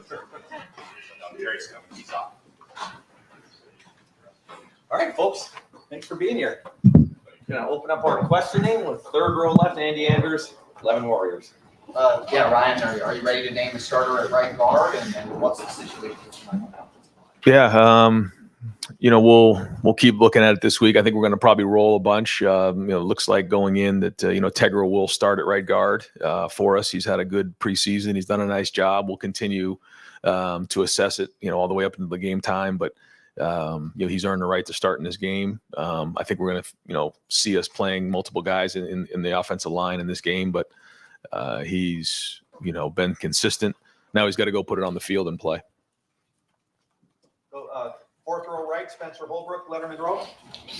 Terry's coming. He's off. All right, folks. Thanks for being here. We're gonna open up our questioning with third row left, Andy Andrews, 11 Warriors. Yeah, Ryan, are you ready to name the starter at right guard, and what's the situation tonight? Yeah, we'll keep looking at it this week. I think we're going to probably roll a bunch. Looks like going in that Tegra will start at right guard for us. He's had a good preseason. He's done a nice job. We'll continue to assess it, all the way up into the game time. But he's earned the right to start in this game. I think we're going to see us playing multiple guys in the offensive line in this game. But he's been consistent. Now he's got to go put it on the field and play. Fourth row right, Spencer Holbrook, Lettermen Row.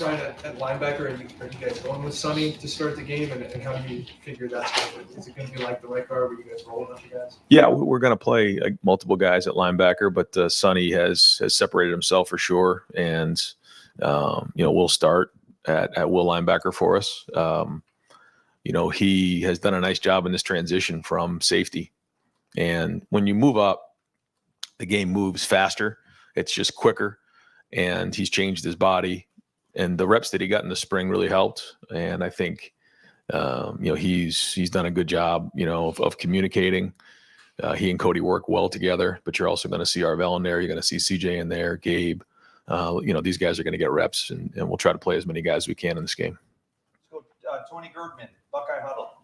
Ryan, at linebacker, are you guys going with Sonny to start the game, and how do you figure that's going to? Is it going to be like the right guard where you guys roll a bunch of guys? Yeah, we're going to play multiple guys at linebacker, but Sonny has separated himself for sure, and we'll start at will linebacker for us. He has done a nice job in this transition from safety, and when you move up, the game moves faster. It's just quicker. And he's changed his body, and the reps that he got in the spring really helped. And I think, he's done a good job, of communicating. He and Cody work well together, but you're also going to see Arvell in there. You're going to see CJ in there, Gabe. These guys are going to get reps, and we'll try to play as many guys as we can in this game. Let's go, Tony Girdman, Buckeye Huddle.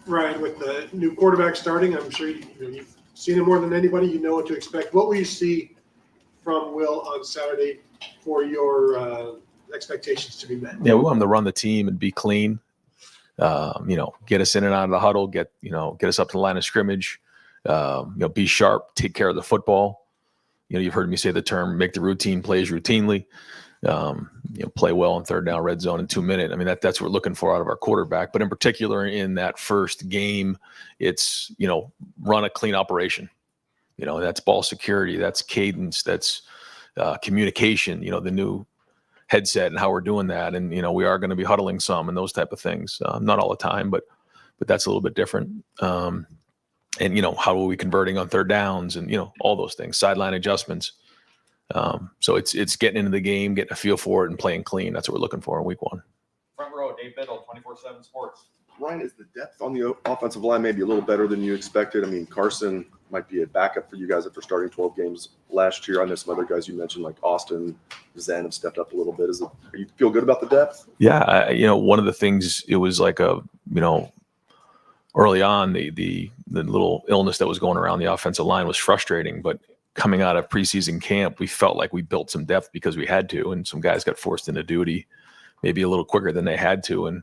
Ryan, with the new quarterback starting, I'm sure you've seen him more than anybody. You know what to expect. What will you see from Will on Saturday for your expectations to be met? Yeah, we want him to run the team and be clean. Get us in and out of the huddle, get us up to the line of scrimmage, be sharp, take care of the football. You've heard me say the term, make the routine plays routinely, play well in third down, red zone in 2 minutes. I mean, that's what we're looking for out of our quarterback. But in particular, in that first game, it's, run a clean operation. That's ball security, that's cadence, that's communication, the new headset and how we're doing that. And, we are going to be huddling some and those type of things. Not all the time, but that's a little bit different. And, how are we converting on third downs and, all those things, sideline adjustments. So it's getting into the game, getting a feel for it and playing clean. That's what we're looking for in week one. Front row, Dave Biddle, 24/7 Sports. Ryan, is the depth on the offensive line maybe a little better than you expected? I mean, Carson might be a backup for you guys after starting 12 games last year. I know some other guys you mentioned, like Austin, Zen, have stepped up a little bit. Do you feel good about the depth? Yeah, one of the things, it was like early on, the little illness that was going around the offensive line was frustrating. But coming out of preseason camp, we felt like we built some depth because we had to, and some guys got forced into duty maybe a little quicker than they had to. And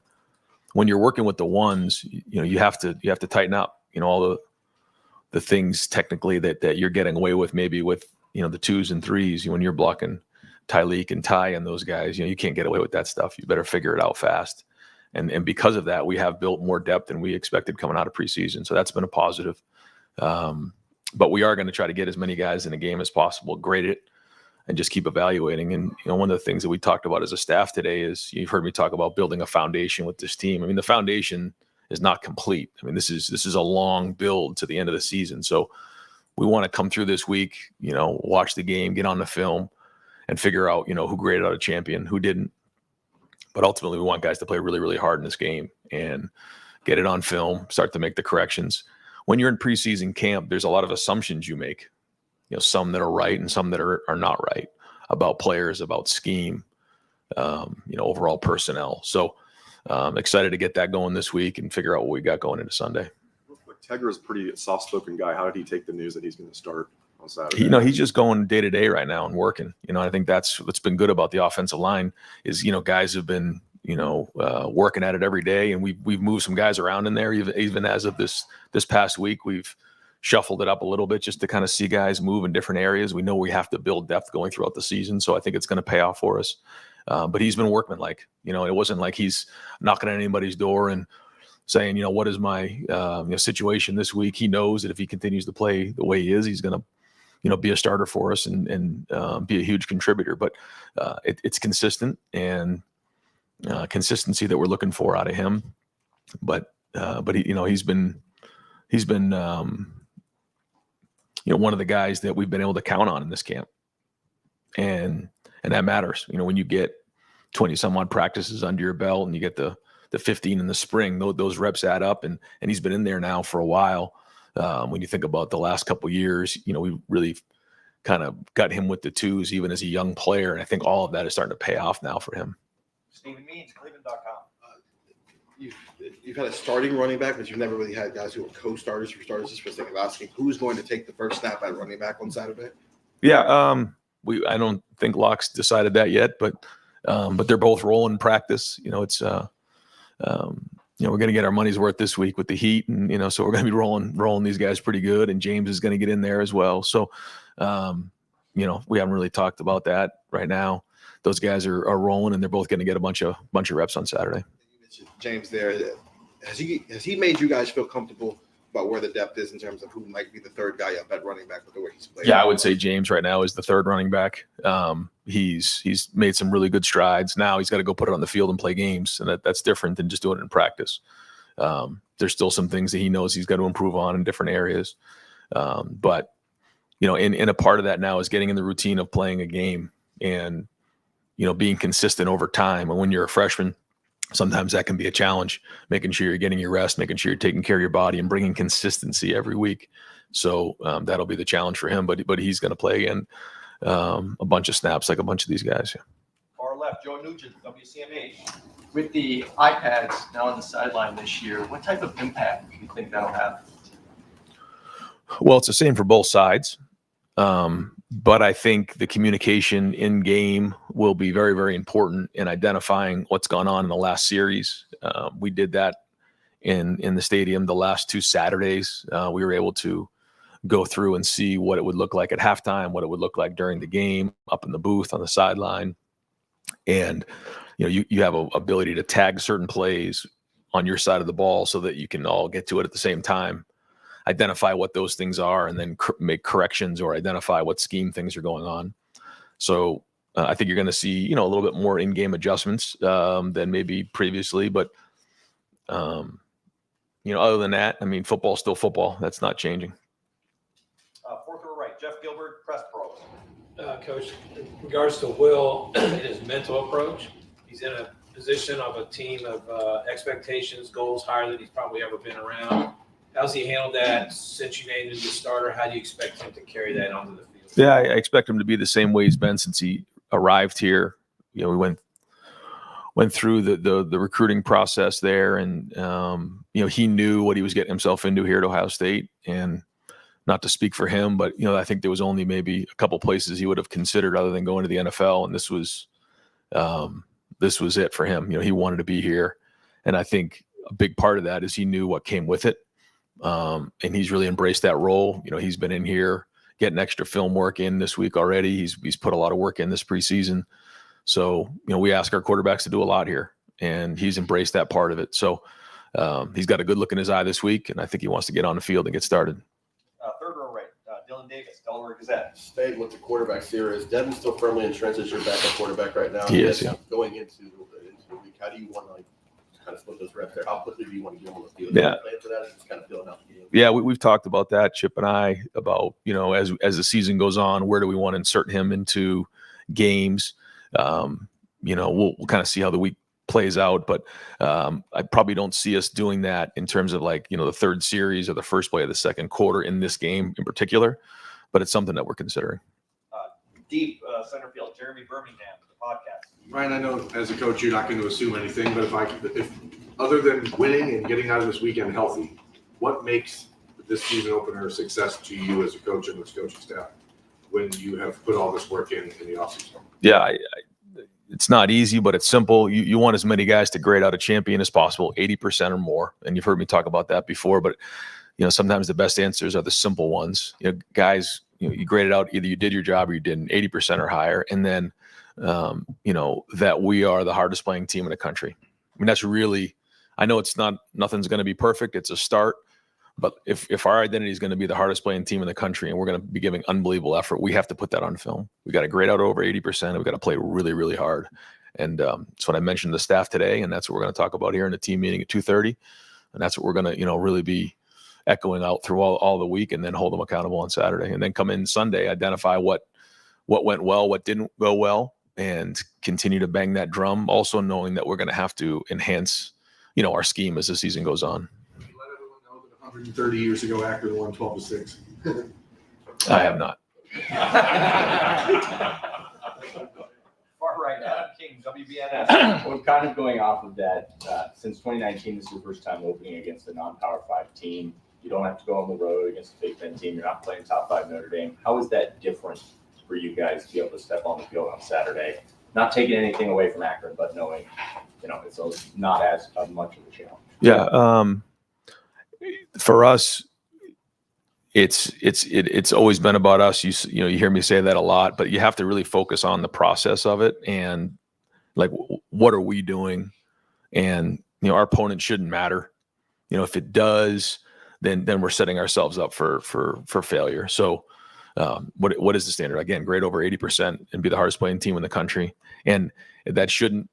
when you're working with the ones, you have to tighten up, all the things technically that you're getting away with, maybe with, the twos and threes, when you're blocking Tyleek and Ty and those guys, you can't get away with that stuff. You better figure it out fast. And because of that, we have built more depth than we expected coming out of preseason. So that's been a positive. But we are going to try to get as many guys in the game as possible, grade it, and just keep evaluating. And, one of the things that we talked about as a staff today is, you've heard me talk about building a foundation with this team. I mean, the foundation is not complete. I mean, this is a long build to the end of the season. So we want to come through this week, watch the game, get on the film, and figure out, who graded out a champion, who didn't. But ultimately, we want guys to play really, really hard in this game and get it on film, start to make the corrections. When you're in preseason camp, there's a lot of assumptions you make. Some that are right and some that are not right about players, about scheme, overall personnel. So I'm excited to get that going this week and figure out what we got going into Sunday. Tegra is a pretty soft-spoken guy. How did he take the news that he's going to start on Saturday? He's just going day to day right now and working. I think that's what's been good about the offensive line is, guys have been, working at it every day, and we've moved some guys around in there. Even as of this past week, we've shuffled it up a little bit just to kind of see guys move in different areas. We know we have to build depth going throughout the season, so I think it's going to pay off for us. But he's been workmanlike. It wasn't like he's knocking on anybody's door and saying, what is my situation this week. He knows that if he continues to play the way he is, he's going to be a starter for us and be a huge contributor. But it's consistent and consistency that we're looking for out of him. But he, he's been one of the guys that we've been able to count on in this camp. And that matters. When you get 20 some odd practices under your belt and you get the 15 in the spring, those reps add up, and he's been in there now for a while. When you think about the last couple of years, we really kind of got him with the twos even as a young player. And I think all of that is starting to pay off now for him. Stephen Means, Cleveland.com. You've had a starting running back, but you've never really had guys who are co-starters for starters. Just for the sake of asking, who's going to take the first snap at running back on Saturday? Yeah, I don't think Locke's decided that yet, but they're both rolling in practice. It's we're going to get our money's worth this week with the Heat, and so we're going to be rolling these guys pretty good, and James is going to get in there as well. So, we haven't really talked about that right now. Those guys are rolling, and they're both going to get a bunch of reps on Saturday. You mentioned James there. Has he made you guys feel comfortable about where the depth is in terms of who might be the third guy up at running back with the way he's played? Yeah, I would say James right now is the third running back. He's made some really good strides. Now he's got to go put it on the field and play games, and that's different than just doing it in practice. There's still some things that he knows he's got to improve on in different areas. But in a part of that now is getting in the routine of playing a game and being consistent over time. And when you're a freshman, sometimes that can be a challenge, making sure you're getting your rest, making sure you're taking care of your body and bringing consistency every week. So that'll be the challenge for him, but he's going to play again a bunch of snaps like a bunch of these guys. Yeah. Far left, Joe Nugent, WCMH. With the iPads now on the sideline this year, what type of impact do you think that'll have? Well, it's the same for both sides. But I think the communication in game will be very, very important in identifying what's gone on in the last series. We did that in the stadium the last 2 Saturdays. We were able to go through and see what it would look like at halftime, what it would look like during the game, up in the booth, on the sideline. And, you have an ability to tag certain plays on your side of the ball so that you can all get to it at the same time, identify what those things are, and then make corrections or identify what scheme things are going on. So I think you're going to see, a little bit more in-game adjustments than maybe previously. But, other than that, football's still football. That's not changing. Fourth row right, Jeff Gilbert, Press Pros. Coach, in regards to Will and his mental approach, he's in a position of a team of expectations, goals higher than he's probably ever been around. How's he handled that since you named him the starter? How do you expect him to carry that onto the field? Yeah, I expect him to be the same way he's been since he arrived here. We went through the recruiting process there, and he knew what he was getting himself into here at Ohio State. And not to speak for him, but I think there was only maybe a couple places he would have considered other than going to the NFL, and this was it for him. He wanted to be here, and I think a big part of that is he knew what came with it. And he's really embraced that role. He's been in here getting extra film work in this week already. He's put a lot of work in this preseason. So, we ask our quarterbacks to do a lot here, and he's embraced that part of it. So he's got a good look in his eye this week, and I think he wants to get on the field and get started. Third row right, Dylan Davis, Delaware Gazette. Staying with the quarterbacks here, is Devin still firmly entrenched as your backup quarterback right now? He is, yeah. Going into the week, how do you want to kind of split those reps there? How quickly do you want to get on the field? Yeah. Plan for that, or just kind of filling out the game? Yeah, we've talked about that, Chip and I, about, as the season goes on, where do we want to insert him into games? We'll kind of see how the week plays out, but I probably don't see us doing that in terms of the third series or the first play of the second quarter in this game in particular, but it's something that we're considering. Deep center field, Jeremy Birmingham, the podcast. Ryan, I know as a coach you're not going to assume anything, but if other than winning and getting out of this weekend healthy, what makes this season opener a success to you as a coach and this coaching staff when you have put all this work in the offseason? Yeah, it's not easy, but it's simple. You want as many guys to grade out a champion as possible, 80% or more. And you've heard me talk about that before, but sometimes the best answers are the simple ones. Guys, you grade it out, either you did your job or you didn't, 80% or higher. And then, that we are the hardest playing team in the country. That's really, I know nothing's going to be perfect. It's a start, but if our identity is going to be the hardest playing team in the country and we're going to be giving unbelievable effort, we have to put that on film. We got to grade out over 80%. We got to play really, really hard. And that's what I mentioned to the staff today. And that's what we're going to talk about here in the team meeting at 2:30. And that's what we're going to, really be echoing out through all the week, and then hold them accountable on Saturday, and then come in Sunday, identify what went well, what didn't go well, and continue to bang that drum. Also knowing that we're going to have to enhance, our scheme as the season goes on. Let everyone know that 130 years ago, Akron won 12-6. I have not. Far right, Adam King, WBNS. Well, kind of going off of that, since 2019, this is your first time opening against a non-Power 5 team. You don't have to go on the road against a Big Ten team. You're not playing top 5 Notre Dame. How is that different for you guys to be able to step on the field on Saturday? Not taking anything away from Akron, but knowing, it's not as much of a challenge. Yeah. For us, it's always been about us. You hear me say that a lot, but you have to really focus on the process of it and like, what are we doing? And, our opponent shouldn't matter. If it does, then we're setting ourselves up for failure. So, what is the standard? Again, grade over 80% and be the hardest playing team in the country. And that shouldn't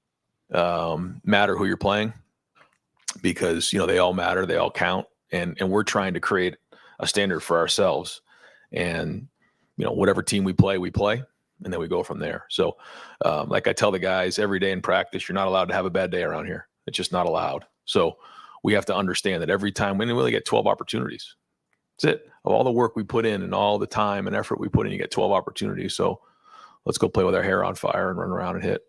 matter who you're playing, because, they all matter. They all count. And we're trying to create a standard for ourselves, and whatever team we play, and then we go from there. So like I tell the guys every day in practice, you're not allowed to have a bad day around here. It's just not allowed. So we have to understand that every time we only get 12 opportunities. That's it. Of all the work we put in and all the time and effort we put in, you get 12 opportunities. So let's go play with our hair on fire and run around and hit.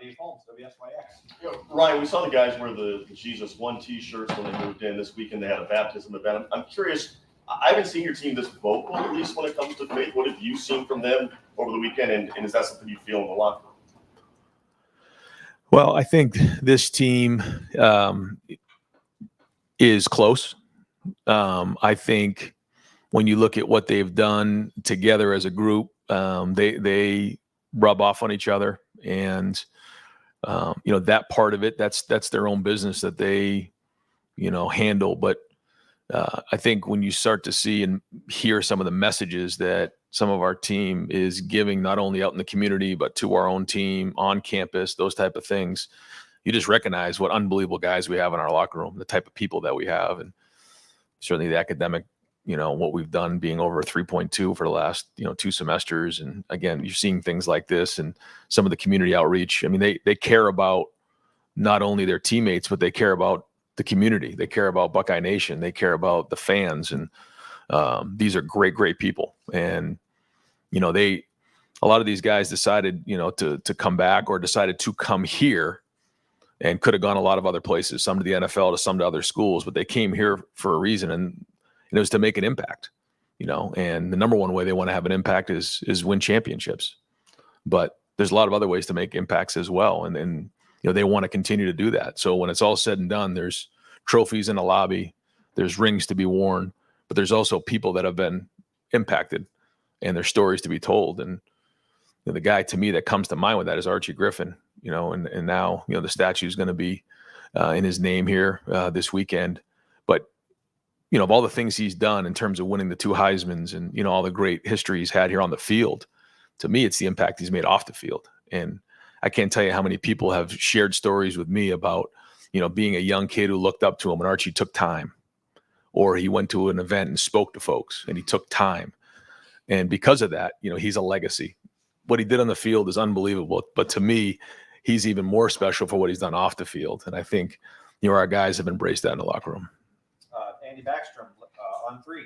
Dave Holmes, WSYX. Ryan, we saw the guys wear the Jesus One T-shirts when they moved in this weekend. They had a baptism event. I'm curious. I haven't seen your team this vocal, at least when it comes to faith. What have you seen from them over the weekend, and is that something you feel in the locker room? Well, I think this team is close. I think when you look at what they've done together as a group, they rub off on each other, and that part of it, that's their own business that they, handle. But I think when you start to see and hear some of the messages that some of our team is giving, not only out in the community, but to our own team on campus, those type of things, you just recognize what unbelievable guys we have in our locker room, the type of people that we have. And certainly the academic, what we've done being over 3.2 for the last, 2 semesters. And again, you're seeing things like this and some of the community outreach. I mean, they care about not only their teammates, but they care about the community. They care about Buckeye Nation. They care about the fans. And these are great, great people. And, a lot of these guys decided, to come back or decided to come here and could have gone a lot of other places, some to the NFL, to some to other schools, but they came here for a reason. And it was to make an impact, and the number one way they want to have an impact is win championships. But there's a lot of other ways to make impacts as well. And they want to continue to do that. So when it's all said and done, there's trophies in the lobby, there's rings to be worn, but there's also people that have been impacted and their stories to be told. And the guy to me that comes to mind with that is Archie Griffin, and now, the statue is going to be in his name here this weekend. But of all the things he's done in terms of winning the 2 Heismans and, all the great history he's had here on the field, to me, it's the impact he's made off the field. And I can't tell you how many people have shared stories with me about, being a young kid who looked up to him, and Archie took time, or he went to an event and spoke to folks and he took time. And because of that, he's a legacy. What he did on the field is unbelievable. But to me, he's even more special for what he's done off the field. And I think, our guys have embraced that in the locker room. Andy Backstrom, on 3.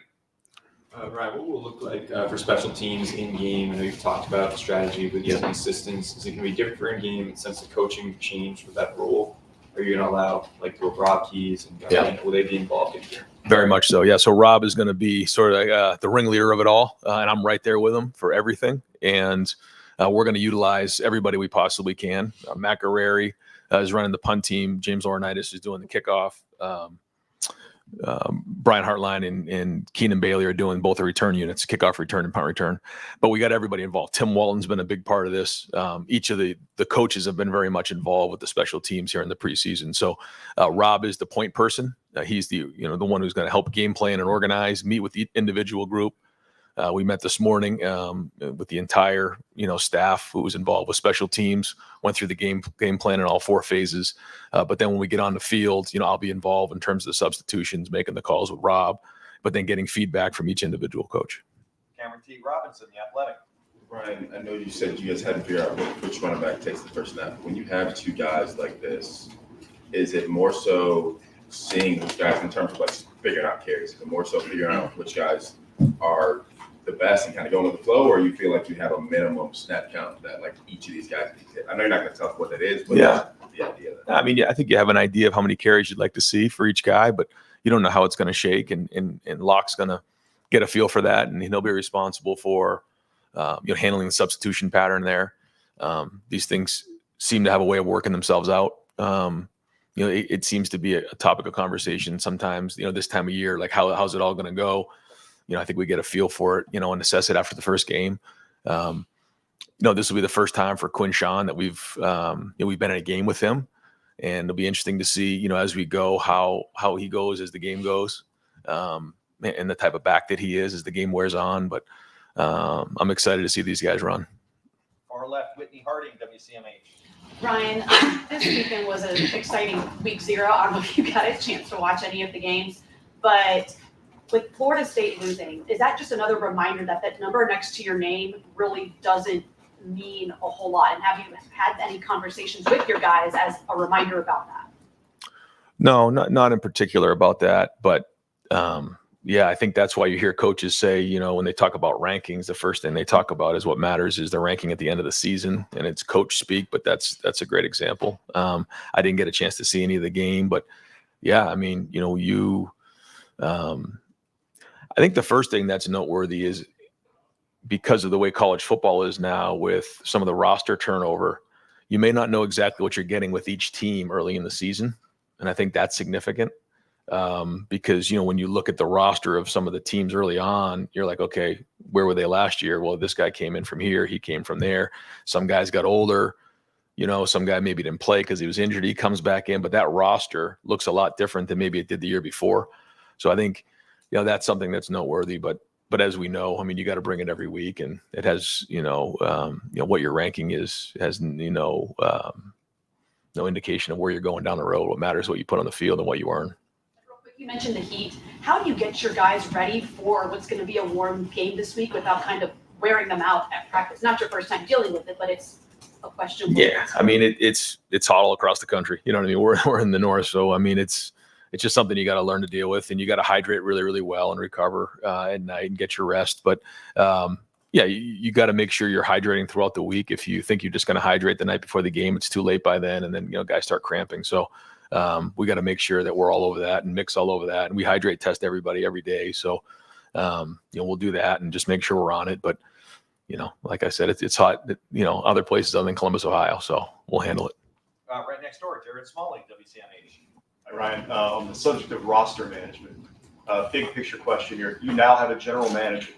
Ryan, what will it look like for special teams in game? I know you've talked about the strategy with using assistants. Is it going to be different for in game since the coaching change with that role? Are you going to allow like the Rob Keys and will they be involved in here? Very much so. Yeah. So Rob is going to be sort of like, the ringleader of it all. And I'm right there with him for everything. And we're going to utilize everybody we possibly can. Matt Guerreri is running the punt team. James Laurinaitis is doing the kickoff. Brian Hartline and Keenan Bailey are doing both the return units, kickoff return and punt return. But we got everybody involved. Tim Walton's been a big part of this. Each of the coaches have been very much involved with the special teams here in the preseason. So Rob is the point person. He's the one who's going to help game plan and organize, meet with the individual group. We met this morning with the entire, staff who was involved with special teams, went through the game plan in all 4 phases. But then when we get on the field, I'll be involved in terms of the substitutions, making the calls with Rob, but then getting feedback from each individual coach. Cameron T. Robinson, The Athletic. Brian, I know you said you guys had to figure out which running back takes the first snap. When you have 2 guys like this, is it more so seeing which guys in terms of like figuring out carries? Is it more so figuring out which guys are the best and kind of going with the flow, or you feel like you have a minimum snap count that like each of these guys needs to hit? I know you're not going to tell us what that is, but Yeah. that's the idea. I mean, I think you have an idea of how many carries you'd like to see for each guy, but you don't know how it's going to shake. And Locke's going to get a feel for that, and he'll be responsible for handling the substitution pattern there. These things seem to have a way of working themselves out. It seems to be a topic of conversation sometimes. This time of year, like how's it all going to go? I think we get a feel for it. And assess it after the first game. This will be the first time for Quinn Sean that we've been in a game with him, and it'll be interesting to see as we go how he goes as the game goes, and the type of back that he is as the game wears on. But I'm excited to see these guys run. Far left, Whitney Harding, WCMH. Ryan, this weekend was an exciting week 0. I don't know if you got a chance to watch any of the games, but with Florida State losing, is that just another reminder that that number next to your name really doesn't mean a whole lot? And have you had any conversations with your guys as a reminder about that? No, not in particular about that, but I think that's why you hear coaches say, when they talk about rankings, the first thing they talk about is what matters is the ranking at the end of the season, and it's coach speak, but that's a great example. I didn't get a chance to see any of the game, but I mean, I think the first thing that's noteworthy is because of the way college football is now with some of the roster turnover, you may not know exactly what you're getting with each team early in the season. And I think that's significant because, when you look at the roster of some of the teams early on, you're like, okay, where were they last year? Well, this guy came in from here. He came from there. Some guys got older. Some guy maybe didn't play because he was injured. He comes back in, but that roster looks a lot different than maybe it did the year before. So I think, that's something that's noteworthy, but as we know, I mean, you got to bring it every week, and it has, what your ranking is has, no indication of where you're going down the road. What matters is what you put on the field and what you earn. You mentioned the heat. How do you get your guys ready for what's going to be a warm game this week without kind of wearing them out at practice? Not your first time dealing with it, but it's a question. Yeah, I mean, it's hot all across the country. You know what I mean? We're in the north, so I mean, it's just something you got to learn to deal with, and you got to hydrate really, really well and recover at night and get your rest. But you got to make sure you're hydrating throughout the week. If you think you're just going to hydrate the night before the game, it's too late by then, and then guys start cramping. So we got to make sure that we're all over that and mix all over that, and we hydrate test everybody every day. So we'll do that and just make sure we're on it. But like I said, it's hot. Other places other than Columbus, Ohio, so we'll handle it. Right next door, Jared Smalling, WCMH. Hi, Ryan. On the subject of roster management, big picture question here. You now have a general manager,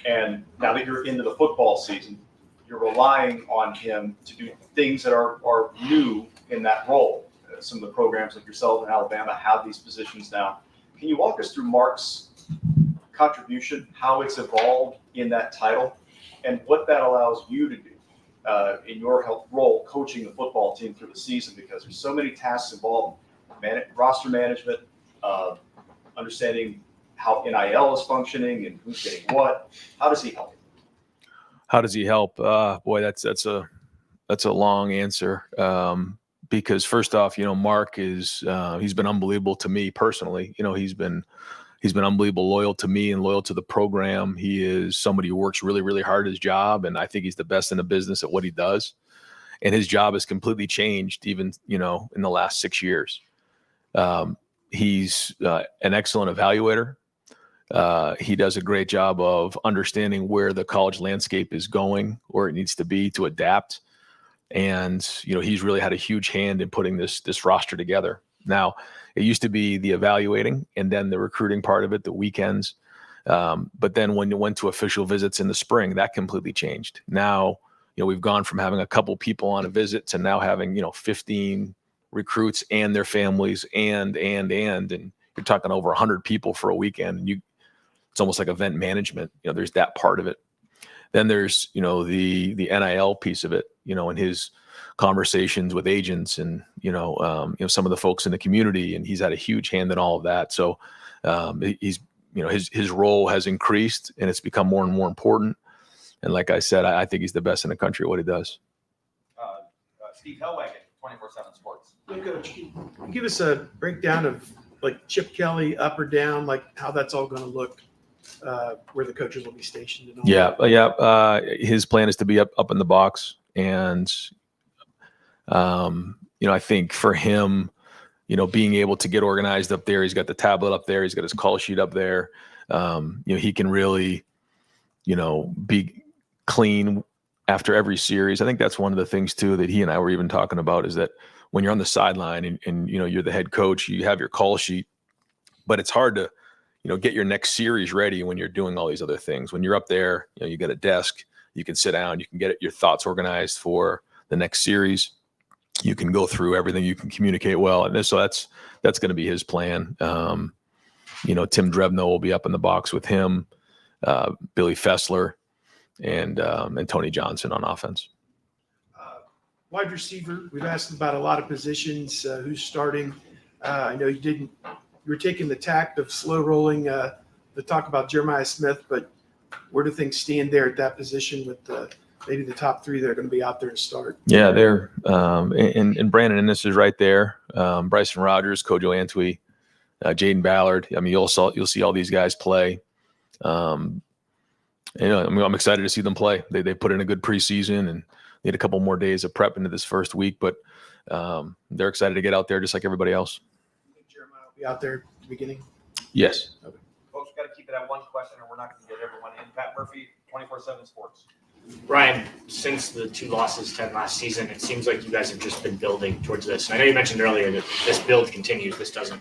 and now that you're into the football season, you're relying on him to do things that are new in that role. Some of the programs like yourself in Alabama have these positions now. Can you walk us through Mark's contribution, how it's evolved in that title, and what that allows you to do in your role coaching the football team through the season? Because there's so many tasks involved. Roster management, understanding how NIL is functioning and who's getting what. How does he help? How does he help? Boy, that's a long answer. Because first off, Mark is he's been unbelievable to me personally. He's been unbelievable loyal to me and loyal to the program. He is somebody who works really, really hard at his job, and I think he's the best in the business at what he does. And his job has completely changed, even in the last 6 years. He's an excellent evaluator. He does a great job of understanding where the college landscape is going, where it needs to be to adapt. And, he's really had a huge hand in putting this roster together. Now, it used to be the evaluating and then the recruiting part of it, the weekends. But then when you went to official visits in the spring, that completely changed. Now, we've gone from having a couple people on a visit to now having, 15 recruits and their families and you're talking over 100 people for a weekend. And it's almost like event management. There's that part of it. Then there's, the NIL piece of it, and his conversations with agents and, some of the folks in the community, and he's had a huge hand in all of that. So he's, his role has increased and it's become more and more important. And like I said, I think he's the best in the country at what he does. Steve Hellwagon, 24/7 Sports. Hey, Coach, can you give us a breakdown of like Chip Kelly up or down, like how that's all going to look, where the coaches will be stationed and all that? His plan is to be up in the box. And, I think for him, being able to get organized up there, he's got the tablet up there, he's got his call sheet up there. He can really, be clean after every series. I think that's one of the things too that he and I were even talking about, is that when you're on the sideline and you're the head coach, you have your call sheet, but it's hard to, get your next series ready when you're doing all these other things. When you're up there, you got a desk, you can sit down, you can get your thoughts organized for the next series. You can go through everything, you can communicate well. And so that's going to be his plan. Tim Drebno will be up in the box with him, Billy Fessler, and Tony Johnson on offense. Wide receiver, we've asked about a lot of positions, who's starting. I know you were taking the tact of slow rolling the talk about Jeremiah Smith, but where do things stand there at that position with maybe the top three that are going to be out there to start? Yeah, they're and Brandon Ennis is right there. Bryson Rogers, Kojo Antwi, Jaden Ballard. I mean, you'll see all these guys play. I'm excited to see them play. They put in a good preseason and need a couple more days of prep into this first week, but they're excited to get out there just like everybody else. Jeremiah will be out there at the beginning? Yes. Okay. Folks, got to keep it at one question or we're not going to get everyone in. Pat Murphy, 24/7 Sports. Ryan, since the 2 losses to end last season, it seems like you guys have just been building towards this. And I know you mentioned earlier that this build continues. This doesn't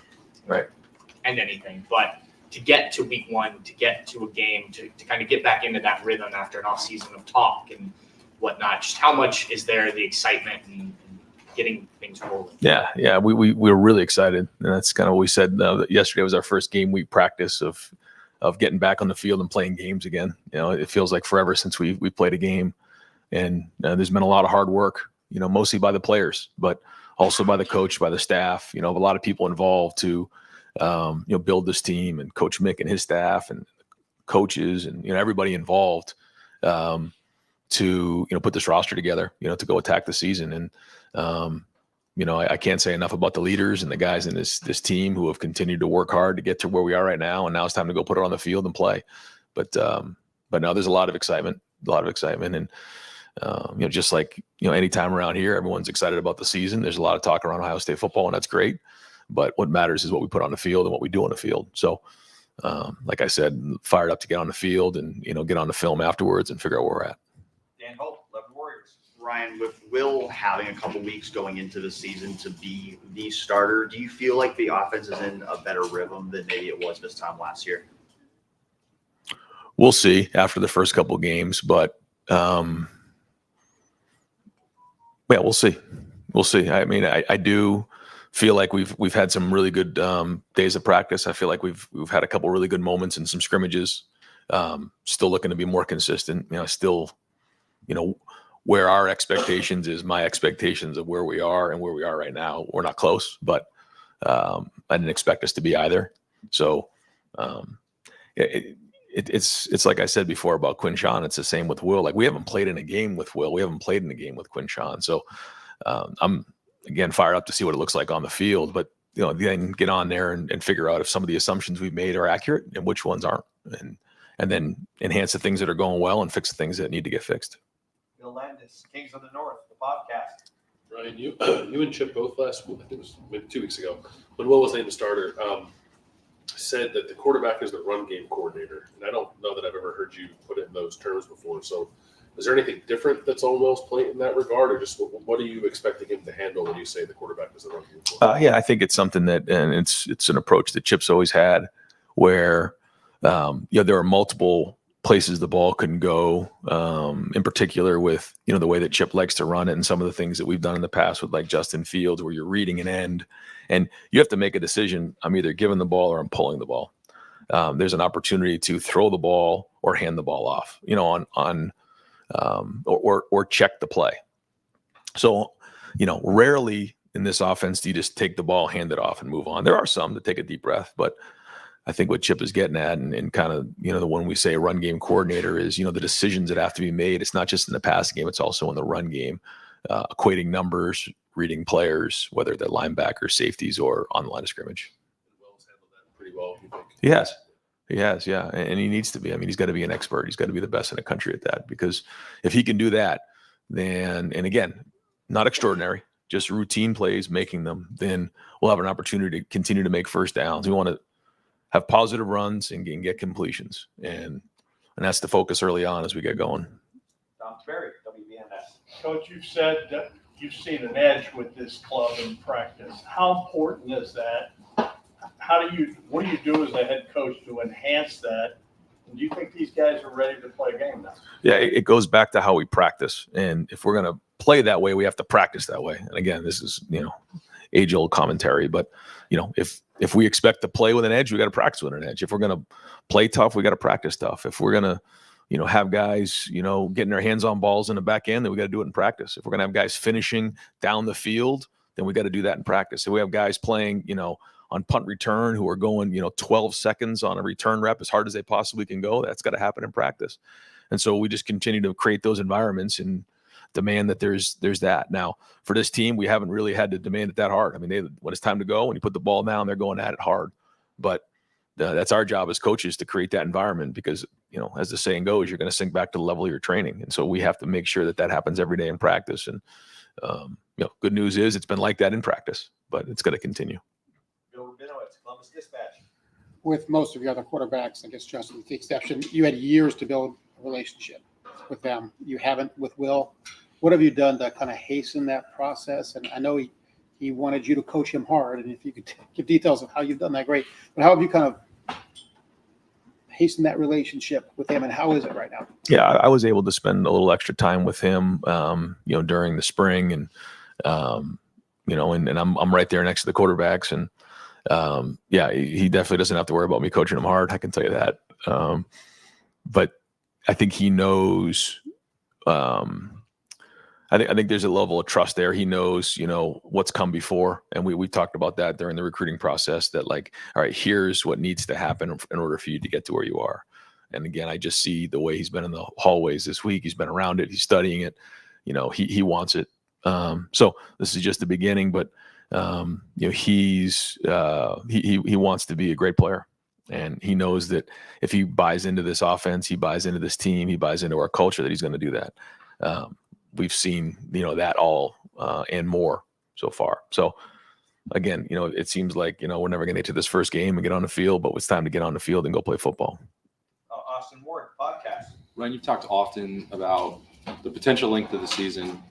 end anything. But to get to week 1, to get to a game, to kind of get back into that rhythm after an off season of talk and whatnot, just how much is there the excitement and getting things rolling? Yeah. We're really excited. And that's kind of what we said. Yesterday was our first game week practice of getting back on the field and playing games again. It feels like forever since we played a game, and there's been a lot of hard work, mostly by the players, but also by the coach, by the staff, a lot of people involved to, build this team, and Coach Mick and his staff and coaches and, everybody involved, to, put this roster together, to go attack the season. And, I can't say enough about the leaders and the guys in this team who have continued to work hard to get to where we are right now. And now it's time to go put it on the field and play. But now there's a lot of excitement. And, just like, any time around here, everyone's excited about the season. There's a lot of talk around Ohio State football, and that's great. But what matters is what we put on the field and what we do on the field. So, like I said, fired up to get on the field and, get on the film afterwards and figure out where we're at. Dan Hope, 11 Warriors. Ryan, with Will having a couple weeks going into the season to be the starter, do you feel like the offense is in a better rhythm than maybe it was this time last year? We'll see after the first couple of games, but we'll see. I mean, I do feel like we've had some really good days of practice. I feel like we've had a couple really good moments in some scrimmages. Still looking to be more consistent. Still, where our expectations is my expectations of where we are and where we are right now. We're not close, but I didn't expect us to be either. So it's like I said before about Quinshon. It's the same with Will. Like, we haven't played in a game with Will. We haven't played in a game with Quinshon. So I'm again fired up to see what it looks like on the field. But then get on there and figure out if some of the assumptions we've made are accurate and which ones aren't, and then enhance the things that are going well and fix the things that need to get fixed. Bill Landis, Kings of the North, the podcast. Ryan, you and Chip both I think it was maybe 2 weeks ago, when Will was named the starter, said that the quarterback is the run game coordinator. And I don't know that I've ever heard you put it in those terms before. So is there anything different that's on Will's plate in that regard, or just what are you expecting him to handle when you say the quarterback is the run game coordinator? Yeah, I think it's something that, and it's an approach that Chip's always had, where there are multiple places the ball can go, in particular with, the way that Chip likes to run it and some of the things that we've done in the past with like Justin Fields, where you're reading an end and you have to make a decision. I'm either giving the ball or I'm pulling the ball. there's an opportunity to throw the ball or hand the ball off, or check the play. So, rarely in this offense do you just take the ball, hand it off, and move on. There are some that take a deep breath, but I think what Chip is getting at, and kind of, the one we say run game coordinator is, the decisions that have to be made. It's not just in the passing game, it's also in the run game, equating numbers, reading players, whether they're linebackers, safeties, or on the line of scrimmage. Will's handled that pretty well, you think? He has, yeah. And he needs to be. I mean, he's got to be an expert. He's got to be the best in the country at that, because if he can do that, then, and again, not extraordinary, just routine plays, making them, then we'll have an opportunity to continue to make first downs. We want to have positive runs and get completions. And that's the focus early on as we get going. Tom Sperry, WBNS. Coach, you've said that you've seen an edge with this club in practice. How important is that? What do you do as a head coach to enhance that? And do you think these guys are ready to play a game now? Yeah, it goes back to how we practice. And if we're going to play that way, we have to practice that way. And again, this is, age-old commentary, but if we expect to play with an edge, we got to practice with an edge. If we're going to play tough, we got to practice tough. If we're going to, have guys, getting their hands on balls in the back end, then we got to do it in practice. If we're going to have guys finishing down the field, then we got to do that in practice. If we have guys playing, on punt return who are going, 12 seconds on a return rep as hard as they possibly can go, that's got to happen in practice. And so we just continue to create those environments and demand that there's that. Now, for this team, we haven't really had to demand it that hard. I mean, when it's time to go, when you put the ball down, they're going at it hard. But that's our job as coaches to create that environment, because, as the saying goes, you're going to sink back to the level of your training. And so we have to make sure that happens every day in practice. And, good news is it's been like that in practice, but it's going to continue. Bill Rabinowitz, Columbus Dispatch. With most of the other quarterbacks, I guess, Justin, with the exception, you had years to build a relationship with them. You haven't with Will. What have you done to kind of hasten that process? And I know he wanted you to coach him hard, and if you could give details of how you've done that, great. But how have you kind of hastened that relationship with him, and how is it right now? Yeah, I was able to spend a little extra time with him, during the spring, and and I'm right there next to the quarterbacks, and he definitely doesn't have to worry about me coaching him hard. I can tell you that. But I think he knows. I think there's a level of trust there. He knows, what's come before, and we talked about that during the recruiting process. That all right, here's what needs to happen in order for you to get to where you are. And again, I just see the way he's been in the hallways this week. He's been around it. He's studying it. He wants it. So this is just the beginning, but he wants to be a great player, and he knows that if he buys into this offense, he buys into this team, he buys into our culture, that he's going to do that. We've seen, that all and more so far. So again, it seems like, we're never going to get to this first game and get on the field, but it's time to get on the field and go play football. Austin Ward, podcast. Ryan, you've talked often about the potential length of the season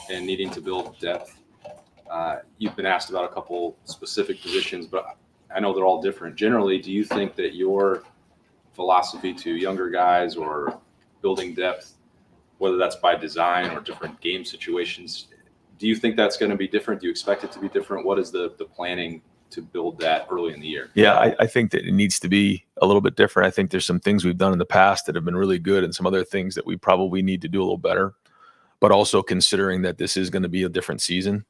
and needing to build depth. You've been asked about a couple specific positions, but I know they're all different. Generally, do you think that your philosophy to younger guys or building depth, whether that's by design or different game situations, do you think that's going to be different? Do you expect it to be different? What is the planning to build that early in the year? Yeah, I think that it needs to be a little bit different. I think there's some things we've done in the past that have been really good, and some other things that we probably need to do a little better, but also considering that this is going to be a different season.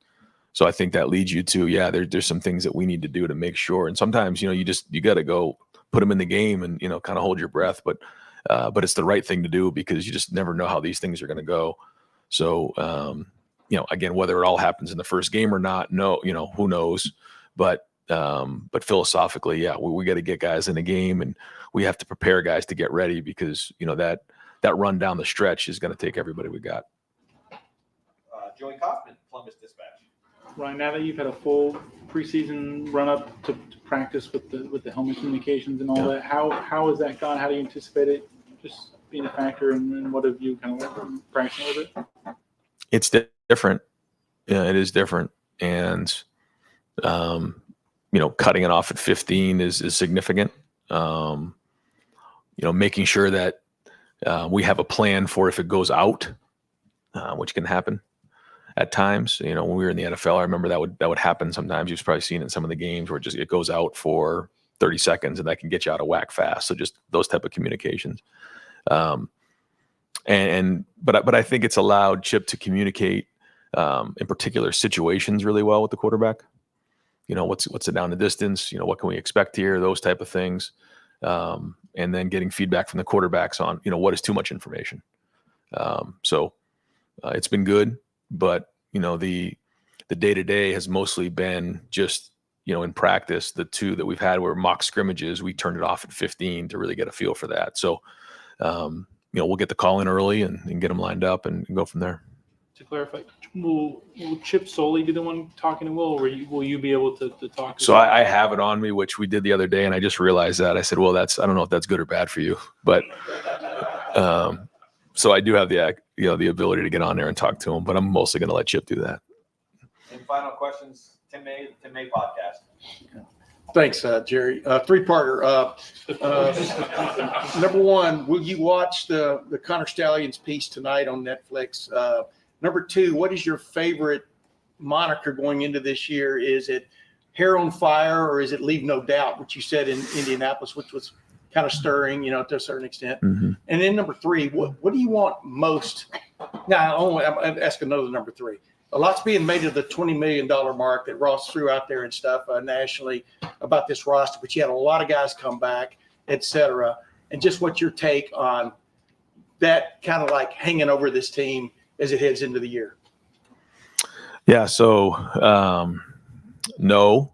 So I think that leads you to, there's some things that we need to do to make sure. And sometimes, you got to go put them in the game and, kind of hold your breath, but it's the right thing to do, because you just never know how these things are going to go. So, again, whether it all happens in the first game or not, who knows, but philosophically, we got to get guys in the game, and we have to prepare guys to get ready, because, that run down the stretch is going to take everybody we got. Joey Kaufman, Columbus Dispatch. Ryan, now that you've had a full preseason run up to practice with the helmet communications and all that, how has that gone? How do you anticipate it just being a factor, and what have you kind of learned practicing with it? It's different. Yeah, it is different. And, cutting it off at 15 is significant. Making sure that we have a plan for if it goes out, which can happen at times. When we were in the NFL, I remember that would happen sometimes. You've probably seen it in some of the games where it goes out for 30 seconds, and that can get you out of whack fast. So just those type of communications. But I think it's allowed Chip to communicate in particular situations really well with the quarterback. What's it down the distance? What can we expect here? Those type of things. And then getting feedback from the quarterbacks on, what is too much information. So it's been good, but the day-to-day has mostly been just, in practice. The two that we've had were mock scrimmages. We turned it off at 15 to really get a feel for that. So, we'll get the call in early and get them lined up and go from there. To clarify, will Chip solely be the one talking to Will, or will you be able to talk to So him? I have it on me, which we did the other day, and I just realized that. I said, well, I don't know if that's good or bad for you, but so I do have the ability to get on there and talk to him, but I'm mostly going to let Chip do that. Any final questions? Tim May podcast. Thanks, Jerry. Three-parter. Number one, will you watch the Connor Stallions piece tonight on Netflix? Number two, what is your favorite moniker going into this year? Is it Hair on Fire, or is it Leave No Doubt, which you said in Indianapolis, which was kind of stirring, to a certain extent? Mm-hmm. And then number three, what do you want most? Now, I'm asking another number three. A lot's being made of the $20 million mark that Ross threw out there and stuff nationally about this roster, but you had a lot of guys come back, et cetera. And just what's your take on that kind of like hanging over this team as it heads into the year? Yeah. So, no.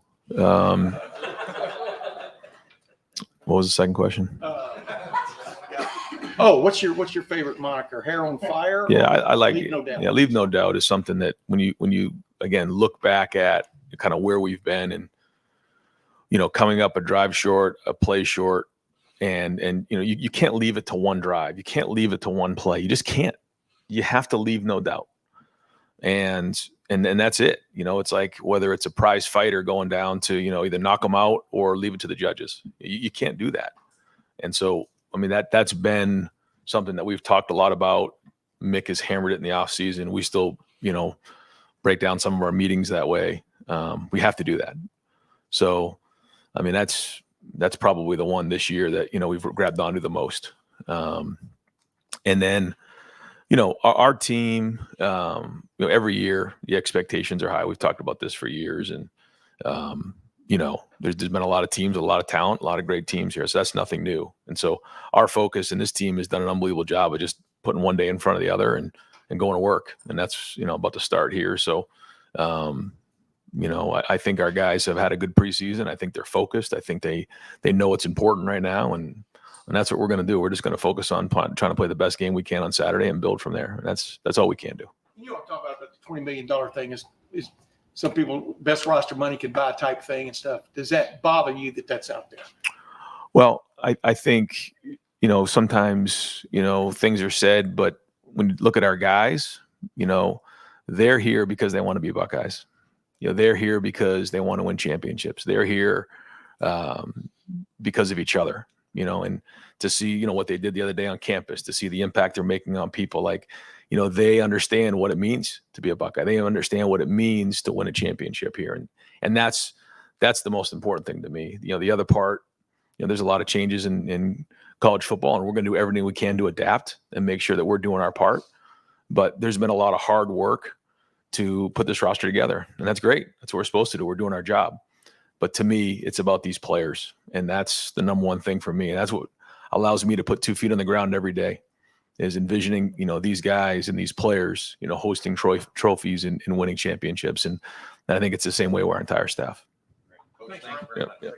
What was the second question? What's your favorite moniker? Hair on Fire? Yeah, I like Leave it. No Doubt. Yeah, Leave No Doubt is something that when you again look back at kind of where we've been and coming up a drive short, a play short, and you can't leave it to one drive. You can't leave it to one play. You just can't. You have to leave no doubt. And that's it. It's like whether it's a prize fighter going down to, either knock them out or leave it to the judges. You can't do that. And so, that's been something that we've talked a lot about. Mick has hammered it in the off season. We still, break down some of our meetings that way. We have to do that. So, that's probably the one this year that, we've grabbed onto the most. And then, our team, every year the expectations are high. We've talked about this for years, and there's been a lot of teams, a lot of talent, a lot of great teams here. So that's nothing new. And so our focus, and this team has done an unbelievable job of just putting one day in front of the other and going to work. And that's, about to start here. So, I think our guys have had a good preseason. I think they're focused. I think they know what's important right now. And that's what we're going to do. We're just going to focus on trying to play the best game we can on Saturday and build from there. And that's all we can do. I'm talking about the $20 million thing is some people best roster money can buy type thing and stuff. Does that bother you that that's out there? Well, I think, sometimes, things are said, but when you look at our guys, they're here because they want to be Buckeyes. They're here because they want to win championships. They're here because of each other, and to see, what they did the other day on campus, to see the impact they're making on people, like, they understand what it means to be a Buckeye. They understand what it means to win a championship here. And that's the most important thing to me. The other part, there's a lot of changes in college football, and we're going to do everything we can to adapt and make sure that we're doing our part. But there's been a lot of hard work to put this roster together, and that's great. That's what we're supposed to do. We're doing our job. But to me, it's about these players, and that's the number one thing for me. And that's what allows me to put 2 feet on the ground every day, is envisioning, these guys and these players, hosting trophies and winning championships. And I think it's the same way with our entire staff. Thanks, Ron. Yep.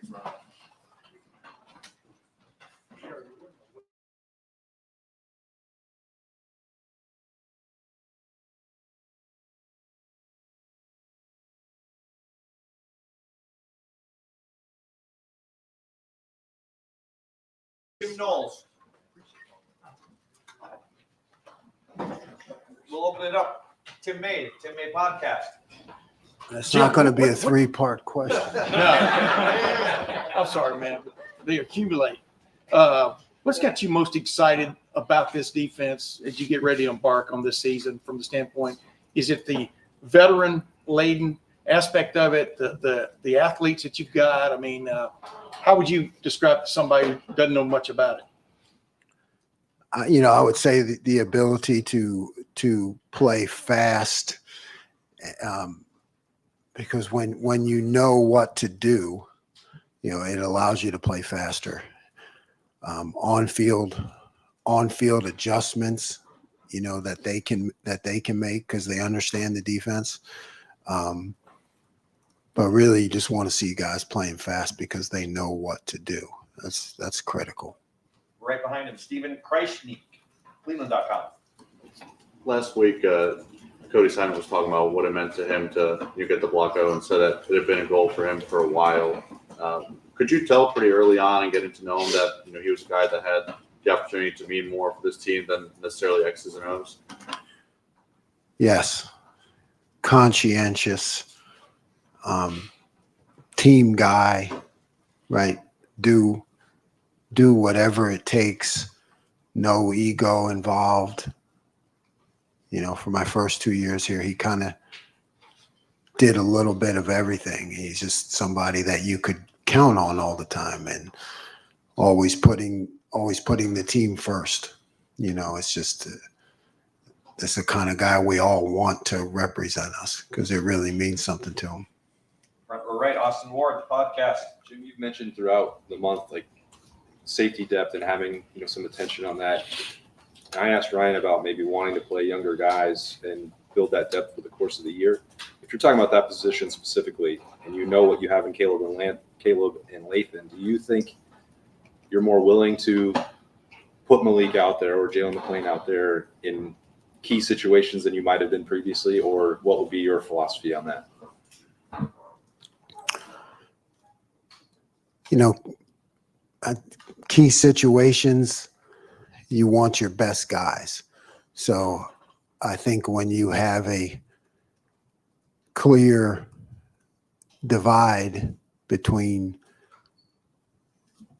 Tim Knowles. We'll open it up. Tim May podcast. It's not going to be a 3-part question. No. I'm sorry, man. They accumulate. What's got you most excited about this defense as you get ready to embark on this season from the standpoint? Is it the veteran-laden aspect of it, the athletes that you've got. I mean, how would you describe to somebody who doesn't know much about it? I would say the ability to play fast, because when you know what to do, it allows you to play faster. On-field adjustments, that they can make because they understand the defense. But really, you just want to see guys playing fast because they know what to do. That's critical. Right behind him, Stephen Kreisnik, Cleveland.com. Last week, Cody Simon was talking about what it meant to him to get the block out and said that it had been a goal for him for a while. Could you tell pretty early on and getting to know him that he was a guy that had the opportunity to mean more for this team than necessarily X's and O's? Yes, conscientious, team guy, right? Do whatever it takes. No ego involved. For my first 2 years here, he kind of did a little bit of everything. He's just somebody that you could count on all the time and always putting the team first. It's the kind of guy we all want to represent us because it really means something to him. We're right, Austin Ward, the podcast. Jim, you've mentioned throughout the month, like safety depth and having, some attention on that. I asked Ryan about maybe wanting to play younger guys and build that depth for the course of the year. If you're talking about that position specifically, and you know what you have in Caleb and Lathan, do you think you're more willing to put Malik out there or Jalen McClain out there in key situations than you might have been previously, or what would be your philosophy on that? Key situations, you want your best guys. So I think when you have a clear divide between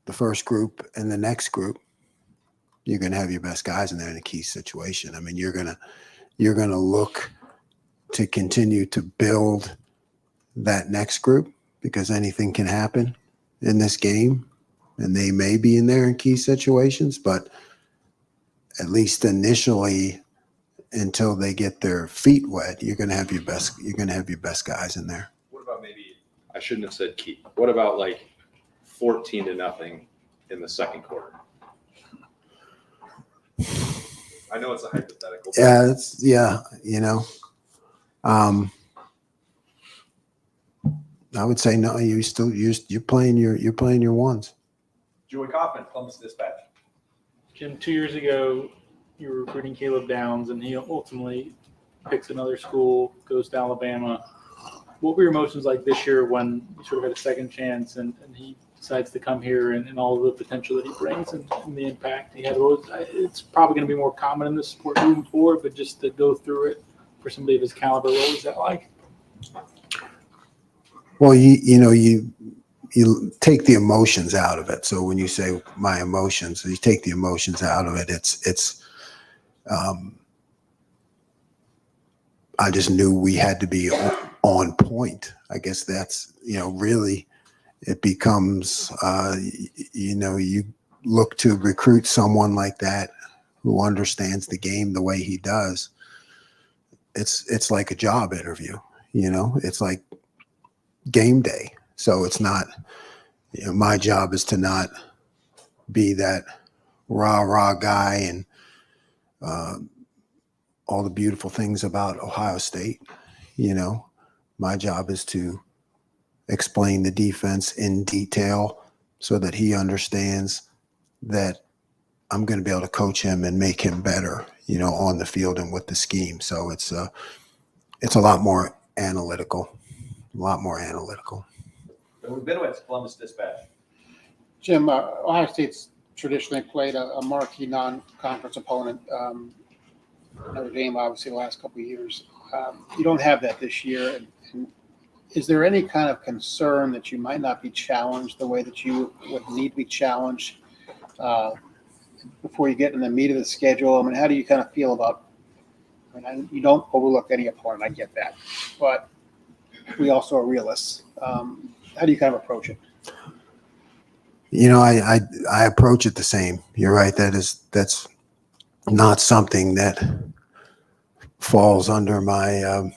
the first group and the next group, you're going to have your best guys in there in a key situation. I mean, you're going to look to continue to build that next group because anything can happen in this game, and they may be in there in key situations, but at least initially, until they get their feet wet, you're going to have your best guys in there. What about maybe, I shouldn't have said key. What about like 14-0 in the second quarter? I know it's a hypothetical. Yeah, I would say no. You're playing your ones. Joey Kaufman, Columbus Dispatch. Jim, 2 years ago, you were recruiting Caleb Downs, and he ultimately picks another school, goes to Alabama. What were your emotions like this year when you sort of had a second chance and he decides to come here and all the potential that he brings and the impact he had? It's probably going to be more common in this sport moving forward, but just to go through it for somebody of his caliber, what was that like? Well, you take the emotions out of it. So when you say my emotions, you take the emotions out of it. I just knew we had to be on point. I guess that's, really it becomes, you look to recruit someone like that who understands the game the way he does. It's like a job interview, it's like game day. So it's not, my job is to not be that rah guy and all the beautiful things about Ohio State. My job is to explain the defense in detail so that he understands that I'm going to be able to coach him and make him better, on the field and with the scheme. So it's a lot more analytical, We've been with Columbus Dispatch. Jim, Ohio State's traditionally played a marquee non-conference opponent. Notre Dame, obviously, the last couple of years. You don't have that this year. And is there any kind of concern that you might not be challenged the way that you would need to be challenged before you get in the meat of the schedule? I mean, how do you kind of feel about? You don't overlook any opponent. I get that, but we also are realists. How do you kind of approach it? You know, I approach it the same. You're right. That's not something that falls under my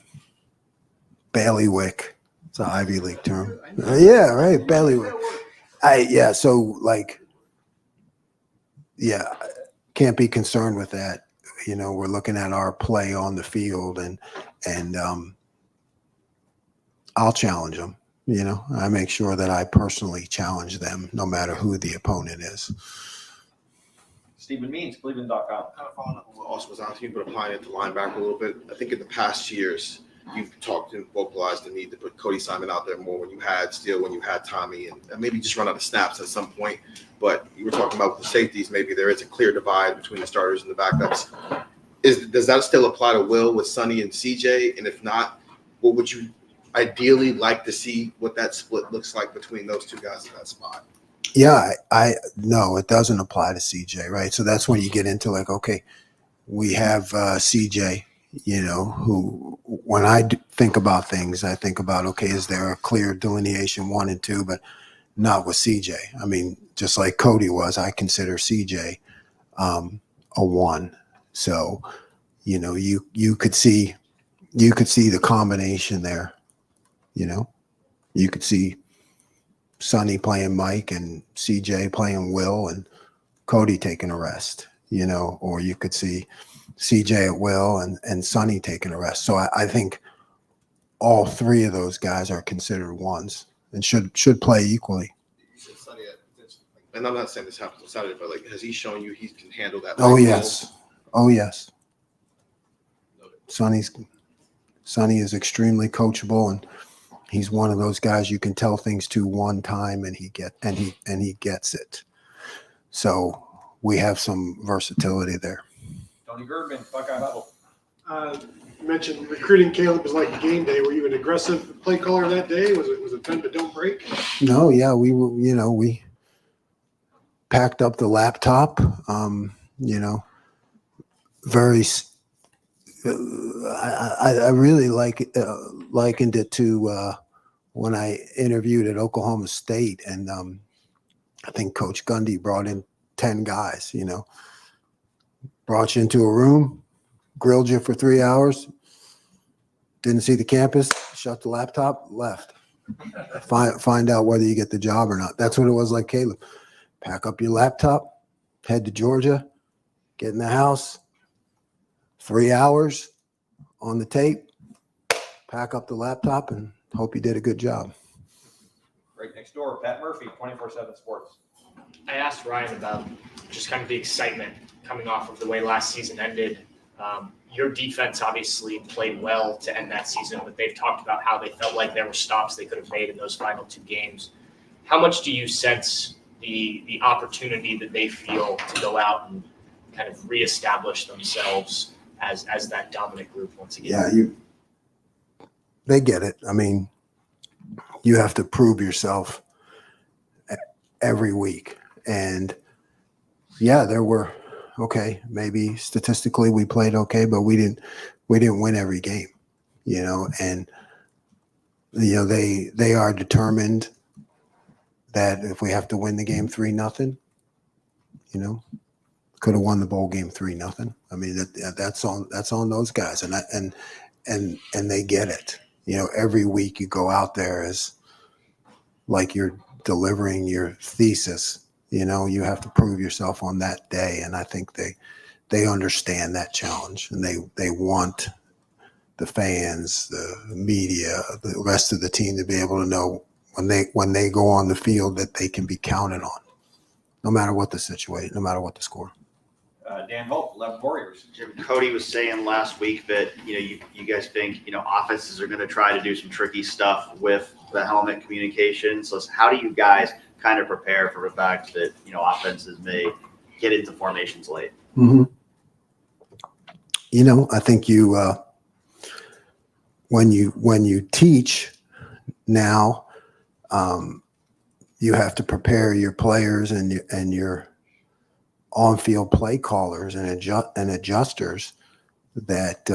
bailiwick. It's an Ivy League term. Yeah, right. Bailiwick. So like, yeah, can't be concerned with that. You know, we're looking at our play on the field, and I'll challenge them. You know, I make sure that I personally challenge them, no matter who the opponent is. Stephen Means, Cleveland.com. Kind of following up on what Austin was asking, but applying it to linebacker a little bit. I think in the past years, you've talked and vocalized the need to put Cody Simon out there more when you had Steele, when you had Tommy, and maybe just run out of snaps at some point. But you were talking about the safeties. Maybe there is a clear divide between the starters and the backups. Does that still apply to Will with Sonny and CJ? And if not, what would you ideally like to see what that split looks like between those two guys in that spot? Yeah, I no, it doesn't apply to CJ, right? So that's when you get into like, okay, we have CJ, you know, who when I think about things, I think about, okay, is there a clear delineation 1 and 2, but not with CJ. I mean, just like Cody was, I consider CJ a 1. So, you know, you could see the combination there. You know, you could see Sonny playing Mike and CJ playing Will and Cody taking a rest, you know, or you could see CJ at Will and Sonny taking a rest. So I think all 3 of those guys are considered 1s and should play equally. You said Sonny, and I'm not saying this happens on Saturday, but like, has he shown you he can handle that? Oh, yes. Oh, yes. Sonny is extremely coachable, and he's one of those guys you can tell things to one time and he gets it. So we have some versatility there. Tony Girdman, Buckeye Huddle. You mentioned recruiting Caleb was like game day. Were you an aggressive play caller that day? Was it bend but don't break? No, yeah, we were, you know, we packed up the laptop, you know, very, I really likened it to when I interviewed at Oklahoma State, and I think Coach Gundy brought in 10 guys, you know, brought you into a room, grilled you for 3 hours, didn't see the campus, shut the laptop, left. Find out whether you get the job or not. That's what it was like, Caleb. Pack up your laptop, head to Georgia, get in the house, 3 hours on the tape, pack up the laptop, and hope you did a good job. Right next door, Pat Murphy, 24/7 Sports. I asked Ryan about just kind of the excitement coming off of the way last season ended. Your defense obviously played well to end that season, but they've talked about how they felt like there were stops they could have made in those final 2 games. How much do you sense the opportunity that they feel to go out and kind of reestablish themselves as that dominant group once again? Yeah, they get it. I mean, you have to prove yourself every week. And yeah, there were, okay, maybe statistically we played okay, but we didn't win every game, you know, and you know, they are determined that if we have to win the game 3-0, you know, could have won the bowl game 3-0. I mean, that's on those guys, and they get it. You know, every week you go out there as like you're delivering your thesis. You know, you have to prove yourself on that day, and I think they understand that challenge, and they want the fans, the media, the rest of the team to be able to know when they go on the field that they can be counted on, no matter what the situation, no matter what the score. Dan Hope, 11 Warriors. Cody was saying last week that, you know, you guys think, you know, offenses are going to try to do some tricky stuff with the helmet communication. So how do you guys kind of prepare for the fact that, you know, offenses may get into formations late? Mm-hmm. You know, I think you when you teach now, you have to prepare your players and your on-field play callers and adjusters that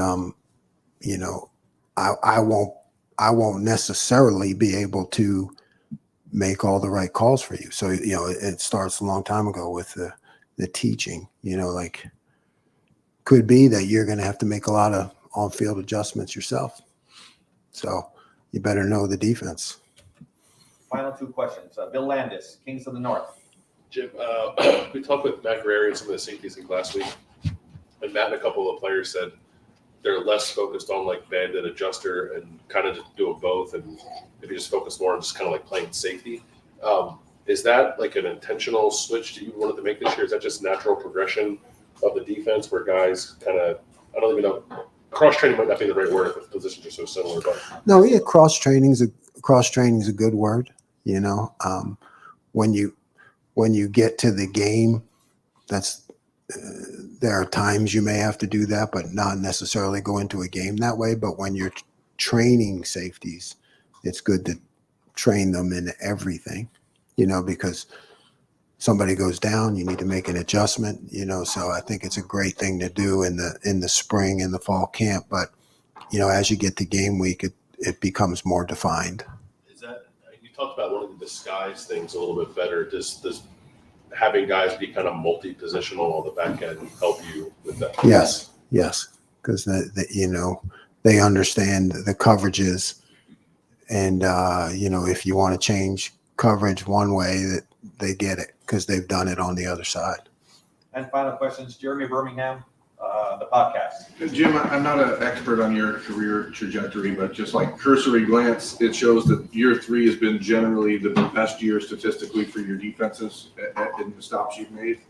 you know, I won't I won't necessarily be able to make all the right calls for you. So, it starts a long time ago with the teaching, like could be that you're going to have to make a lot of on-field adjustments yourself. So you better know the defense. Final two questions. Bill Landis, Kings of the North. Jim, we talked with Matt Guerrero and some of the safeties last week, and Matt and a couple of the players said they're less focused on like bend and adjuster and kind of just doing both, and maybe just focus more on just kind of like playing safety. Is that like an intentional switch that you wanted to make this year? Is that just natural progression of the defense where guys kind of, I don't even know, cross training might not be the right word if the positions are so similar, but No, yeah, cross training is a good word. When you get to the game, there are times you may have to do that, but not necessarily go into a game that way. But when you're training safeties, it's good to train them in everything, because somebody goes down, you need to make an adjustment, so I think it's a great thing to do in the spring and the fall camp. But, as you get to game week, it becomes more defined. is that, you talked about wanting to disguise things a little bit better. Does having guys be kind of multi-positional on the back end help you with that? Yes, because they understand the coverages, and if you want to change coverage one way, that they get it because they've done it on the other side. And final questions, Jeremy Birmingham, the podcast. Jim, I'm not an expert on your career trajectory, but just like cursory glance, it shows that year 3 has been generally the best year statistically for your defenses in the stops you've made.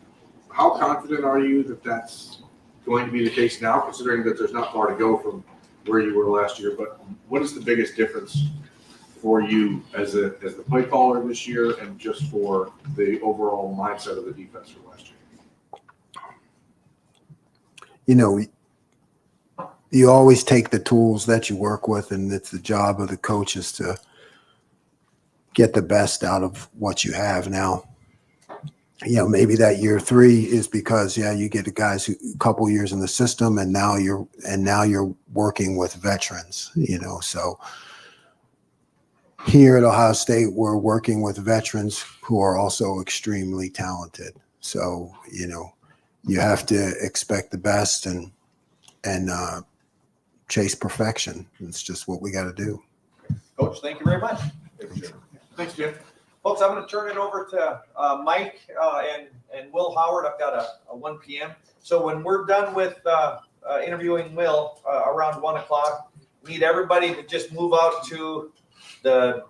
How confident are you that that's going to be the case now, considering that there's not far to go from where you were last year? But what is the biggest difference for you as the play caller this year and just for the overall mindset of the defense from last year? You always take the tools that you work with, and it's the job of the coaches to get the best out of what you have. Now, maybe that year 3 is because, you get the guys who a couple years in the system, and now you're working with veterans, so here at Ohio State, we're working with veterans who are also extremely talented. So, you have to expect the best and chase perfection. It's just what we got to do. Coach, thank you very much. Thanks, Jim. Folks, I'm going to turn it over to Mike and Will Howard. I've got a 1 p.m. So when we're done with interviewing Will around 1 o'clock, need everybody to just move out to the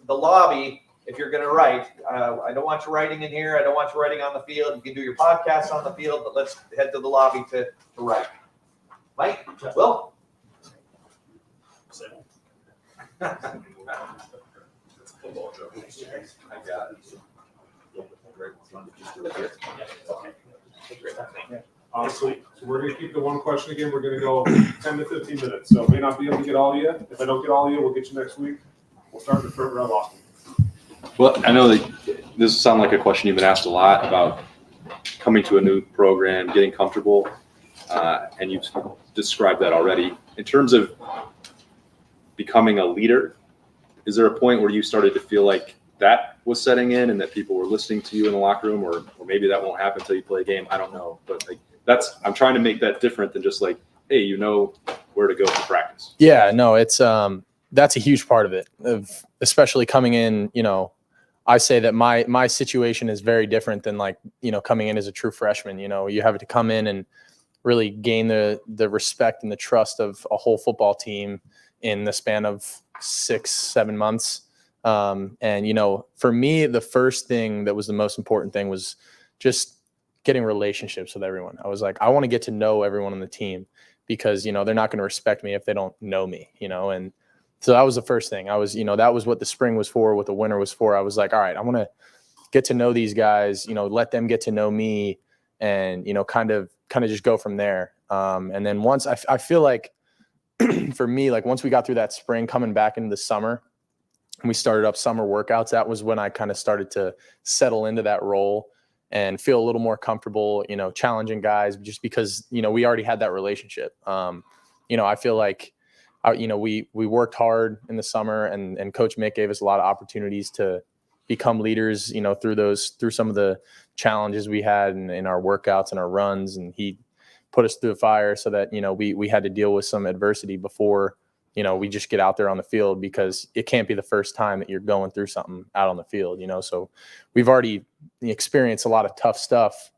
lobby. If you're going to write, I don't want you writing in here. I don't want you writing on the field. You can do your podcast on the field, but let's head to the lobby to write. Mike, Will. Honestly, so we're gonna keep the one question again. We're gonna go 10 to 15 minutes. So may not be able to get all of you. If I don't get all of you, we'll get you next week. We'll start in the front row, Austin. Well, I know that this sounds like a question you've been asked a lot about coming to a new program, getting comfortable, and you've described that already. In terms of becoming a leader, is there a point where you started to feel like that was setting in and that people were listening to you in the locker room, or maybe that won't happen until you play a game? I don't know, but I'm trying to make that different than just like, hey, you know where to go for practice. Yeah, no, it's that's a huge part of it, especially coming in. I say that my situation is very different than coming in as a true freshman. You have to come in and really gain the respect and the trust of a whole football team in the span of 6-7 months. And for me, the first thing that was the most important thing was just getting relationships with everyone. I was like, I want to get to know everyone on the team because, they're not going to respect me if they don't know me, and so that was the first thing. I was, that was what the spring was for, what the winter was for. I was like, all right, I want to get to know these guys, let them get to know me and, kind of just go from there. And then once I feel like for me, once we got through that spring, coming back into the summer, and we started up summer workouts, that was when I kind of started to settle into that role and feel a little more comfortable, challenging guys just because, we already had that relationship. I feel like we worked hard in the summer, and Coach Mick gave us a lot of opportunities to become leaders, through some of the challenges we had in our workouts and our runs. And he put us through the fire so that, we had to deal with some adversity before, we just get out there on the field, because it can't be the first time that you're going through something out on the field, so we've already experienced a lot of tough stuff,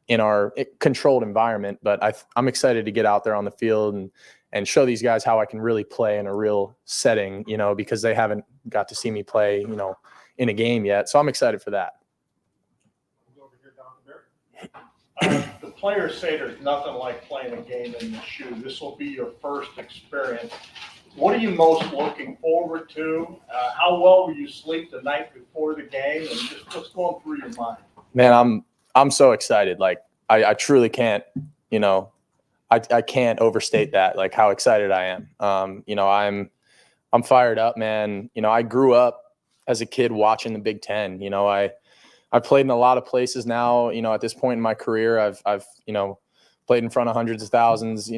in our controlled environment, but I'm excited to get out there on the field and show these guys how I can really play in a real setting, because they haven't got to see me play, in a game yet. So I'm excited for that. The players say there's nothing like playing a game in the shoe. This will be your first experience. What are you most looking forward to? How well will you sleep the night before the game? And just what's going through your mind? Man, I'm so excited. Like I truly can't, I can't overstate that, like how excited I am. I'm fired up, man. I grew up as a kid watching the Big Ten. I played in a lot of places now, at this point in my career. I've played in front of hundreds of thousands,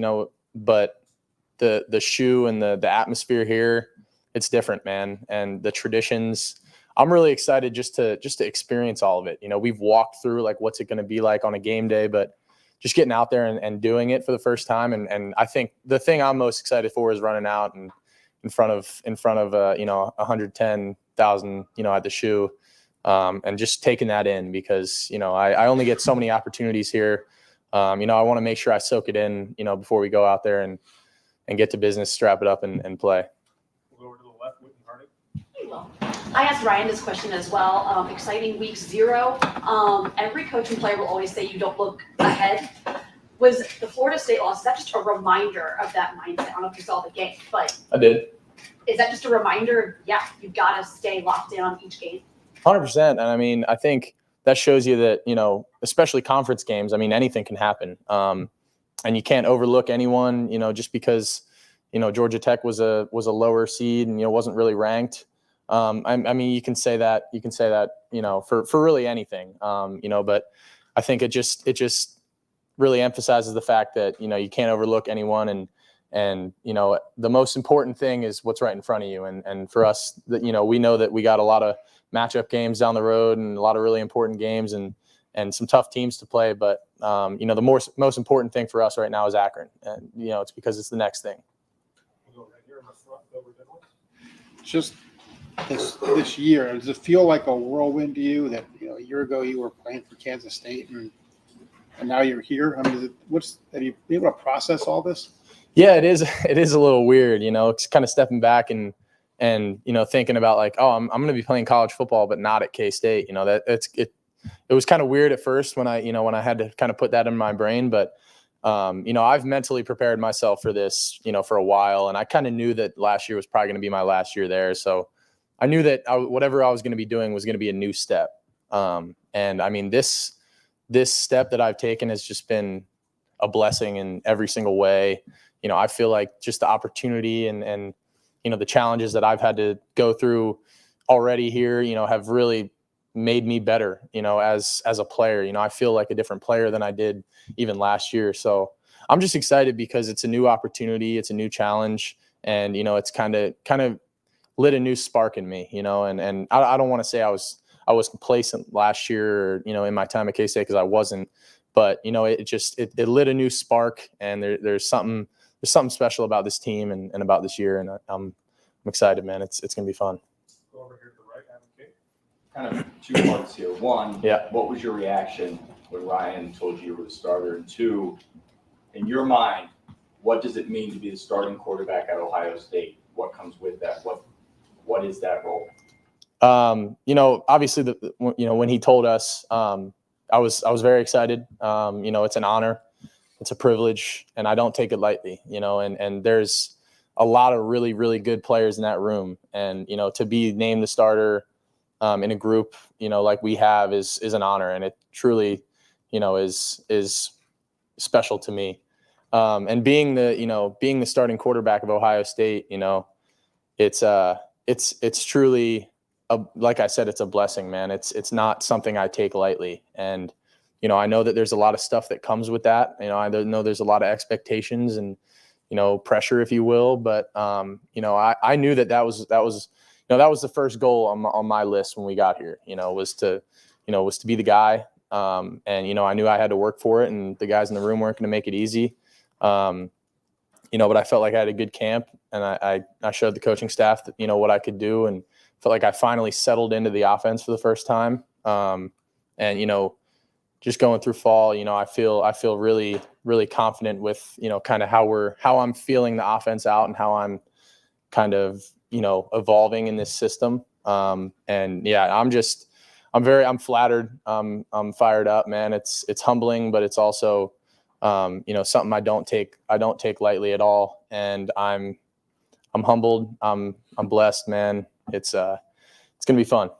but the shoe and the atmosphere here, it's different, man. And the traditions, I'm really excited just to experience all of it. We've walked through like, what's it going to be like on a game day, but just getting out there and doing it for the first time. And I think the thing I'm most excited for is running out and in front of 110,000, at the shoe. And just taking that in, because, I only get so many opportunities here. I want to make sure I soak it in, before we go out there and get to business, strap it up and play. We'll go over to the left, Whitney Harding. Well, I asked Ryan this question as well. Exciting week 0. Every coach and player will always say you don't look ahead. Was the Florida State loss, is that just a reminder of that mindset? I don't know if you saw the game, but I did. Is that just a reminder? Yeah, you've got to stay locked in on each game. 100%. And I mean, I think that shows you that, especially conference games, I mean, anything can happen. And you can't overlook anyone, just because, Georgia Tech was a lower seed and, wasn't really ranked. I mean, you can say that, for really anything, but I think it just really emphasizes the fact that, you can't overlook anyone. And the most important thing is what's right in front of you. And for us, that, we know that we got a lot of matchup games down the road and a lot of really important games and some tough teams to play. But, the most important thing for us right now is Akron. And, it's because it's the next thing. Just this year, does it feel like a whirlwind to you that, a year ago you were playing for Kansas State and now you're here? I mean, have you been able to process all this? Yeah, it is. It is a little weird, it's kind of stepping back and thinking about like, oh, I'm going to be playing college football, but not at K-State. It was kind of weird at first when I had to kind of put that in my brain, but I've mentally prepared myself for this, for a while, and I kind of knew that last year was probably going to be my last year there. So I knew that whatever I was going to be doing was going to be a new step. And I mean, this step that I've taken has just been a blessing in every single way. I feel like just the opportunity and the challenges that I've had to go through already here, have really made me better, as a player. I feel like a different player than I did even last year. So I'm just excited because it's a new opportunity. It's a new challenge. And, it's kind of lit a new spark in me, and I don't want to say I was complacent last year, or, in my time at K-State, because I wasn't, but, it lit a new spark, and there's something special about this team and about this year. And I'm excited, man. It's going to be fun. Go over here to the right, Adam Kate. Kind of 2 parts here. One, what was your reaction when Ryan told you you were the starter? And 2, in your mind, what does it mean to be the starting quarterback at Ohio State? What comes with that? What is that role? Obviously, when he told us, I was very excited. It's an honor, it's a privilege, and I don't take it lightly. And there's a lot of really, really good players in that room, and to be named the starter in a group, like we have is an honor, and it truly, is special to me. And being the starting quarterback of Ohio State, it's truly like I said, it's a blessing, man. It's not something I take lightly. And, I know that there's a lot of stuff that comes with that. I know there's a lot of expectations and, pressure, if you will. But, I knew that was the first goal on my list when we got here, was to be the guy. And, I knew I had to work for it, and the guys in the room weren't going to make it easy. But I felt like I had a good camp, and I showed the coaching staff that, what I could do, and felt like I finally settled into the offense for the first time. And, just going through fall, I feel really, really confident with, kind of how I'm feeling the offense out and how I'm kind of, evolving in this system. And yeah, I'm flattered. I'm fired up, man. It's humbling, but it's also, something I don't take lightly at all. And I'm humbled. I'm blessed, man. It's going to be fun.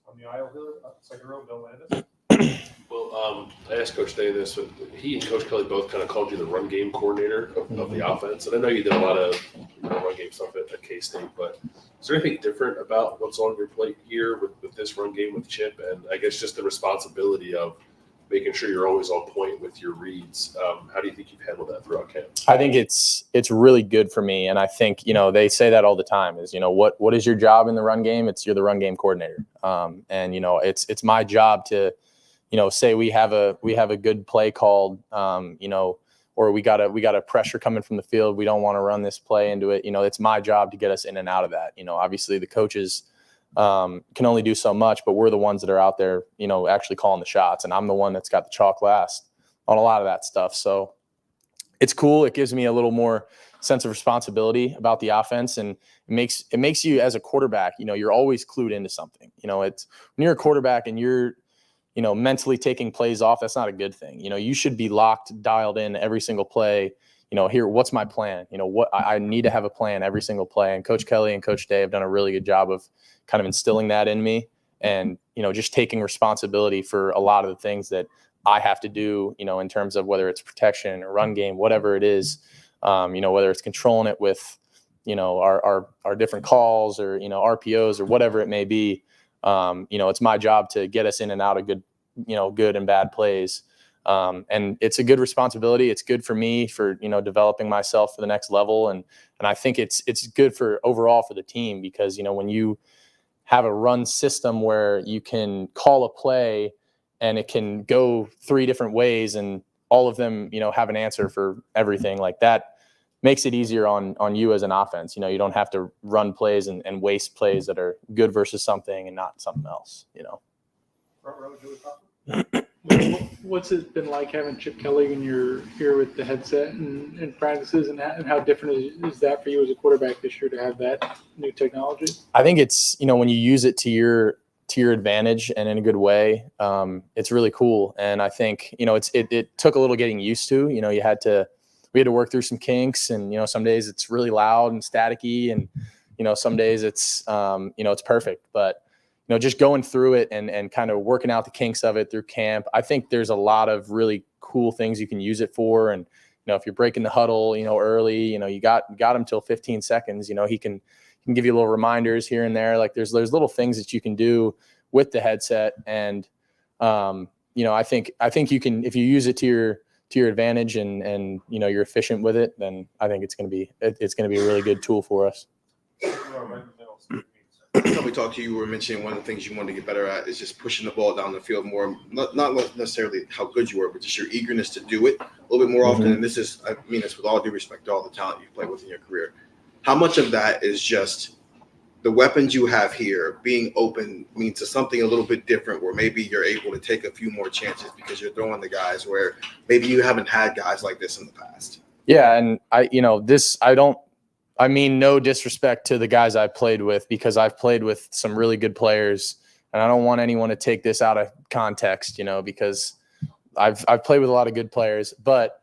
On the aisle here, second row, Bill Landis. Well, I asked Coach Day this, but he and Coach Kelly both kind of called you the run game coordinator of the offense. And I know you did a lot of run game stuff at K-State, but is there anything different about what's on your plate here with this run game with Chip? And I guess just the responsibility of making sure you're always on point with your reads. How do you think you've handled that throughout camp? I think it's really good for me. And I think, they say that all the time is, what is your job in the run game? You're the run game coordinator. And, it's my job to, say we have a good play called, or we got a pressure coming from the field. We don't want to run this play into it. It's my job to get us in and out of that. Obviously the coaches can only do so much, but we're the ones that are out there, actually calling the shots. And I'm the one that's got the chalk last on a lot of that stuff. So it's cool. It gives me a little more sense of responsibility about the offense, and it makes you as a quarterback, you're always clued into something. It's when you're a quarterback and you're, mentally taking plays off, that's not a good thing. You should be dialed in every single play. Here, what's my plan? What I need to have a plan every single play. And Coach Kelly and Coach Day have done a really good job of kind of instilling that in me, and, just taking responsibility for a lot of the things that I have to do, in terms of whether it's protection or run game, whatever it is, whether it's controlling it with, our different calls or, RPOs or whatever it may be. It's my job to get us in and out of good and bad plays. And it's a good responsibility. It's good for me for, developing myself for the next level. And I think it's good for overall for the team, because, when you have a run system where you can call a play and it can go 3 different ways and all of them, have an answer for everything, like that makes it easier on you as an offense. You don't have to run plays and waste plays that are good versus something and not something else, What's it been like having Chip Kelly when you're here with the headset and practices, and how different is that for you as a quarterback this year to have that new technology? I think it's, when you use it to your advantage and in a good way, it's really cool. And I think, it took a little getting used to. We had to work through some kinks, and, some days it's really loud and staticky, and, some days it's, it's perfect. But, just going through it and kind of working out the kinks of it through camp, I think there's a lot of really cool things you can use it for. And, if you're breaking the huddle, early, you got him till 15 seconds, he can give you little reminders here and there. Like there's little things that you can do with the headset. And, I think you can, if you use it to your advantage and you're efficient with it, then I think it's going to be a really good tool for us. When we talked to you, you were mentioning one of the things you wanted to get better at is just pushing the ball down the field more, not necessarily how good you were, but just your eagerness to do it a little bit more often. And this is, I mean this with all due respect to all the talent you've played with in your career. How much of that is just the weapons you have here being open means something a little bit different, where maybe you're able to take a few more chances because you're throwing the guys where maybe you haven't had guys like this in the past? Yeah. And I mean, no disrespect to the guys I've played with, because I've played with some really good players, and I don't want anyone to take this out of context, because I've played with a lot of good players, but,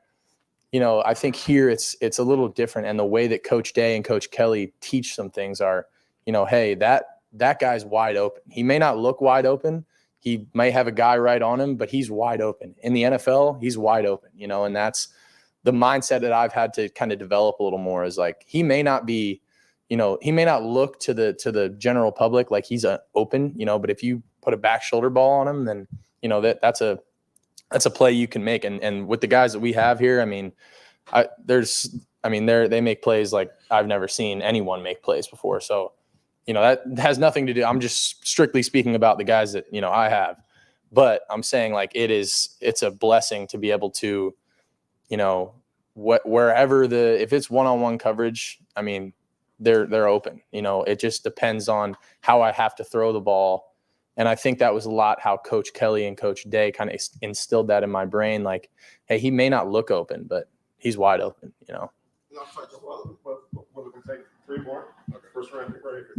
I think here it's a little different. And the way that Coach Day and Coach Kelly teach some things are, hey, that guy's wide open. He may not look wide open. He may have a guy right on him, but he's wide open. In the NFL, he's wide open, and that's the mindset that I've had to kind of develop a little more, is like, he may not be, he may not look to the general public like he's open, but if you put a back shoulder ball on him, then, that's a play you can make. And with the guys that we have here, I mean, there's I mean, they make plays like I've never seen anyone make plays before. So, that has nothing to do. I'm just strictly speaking about the guys that, I have. But I'm saying like it's a blessing to be able to, wherever if it's one-on-one coverage, I mean, they're open. It just depends on how I have to throw the ball. And I think that was a lot how Coach Kelly and Coach Day kind of instilled that in my brain. Like, hey, he may not look open, but he's wide open, What we can take 3 more? Okay, first round pick right here.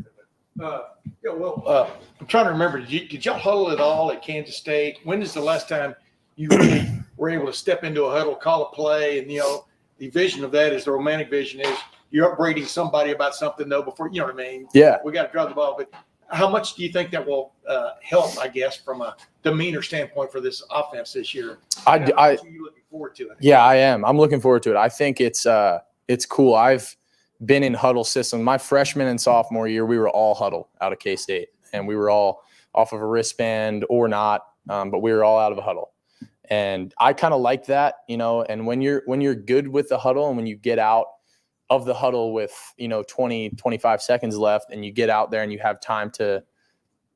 I'm trying to remember. Did y'all huddle at all at Kansas State? When is the last time you really were able to step into a huddle, call a play, and the vision of that is the romantic vision is you're upbraiding somebody about something though before you know what I mean? Yeah. We got to drive the ball, but how much do you think that will help? I guess from a demeanor standpoint for this offense this year. Are you looking forward to it? Yeah, I am. I'm looking forward to it. I think it's cool. I've been in huddle system. My freshman and sophomore year, we were all huddle out of K-State, and we were all off of a wristband or not, but we were all out of a huddle. And I kind of like that, and when you're good with the huddle and when you get out of the huddle with, 20, 25 seconds left and you get out there and you have time to,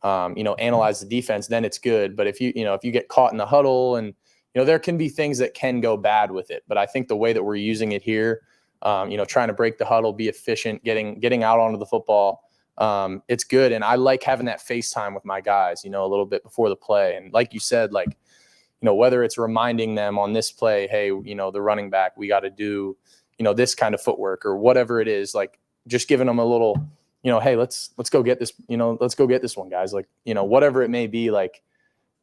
analyze the defense, then it's good. But if you get caught in the huddle and, there can be things that can go bad with it. But I think the way that we're using it here, trying to break the huddle, be efficient, getting out onto the football. It's good. And I like having that FaceTime with my guys, a little bit before the play. And like you said, like, whether it's reminding them on this play, hey, the running back, we got to do, this kind of footwork or whatever it is, like just giving them a little, hey, let's go get this, let's go get this one, guys. Like, whatever it may be, like,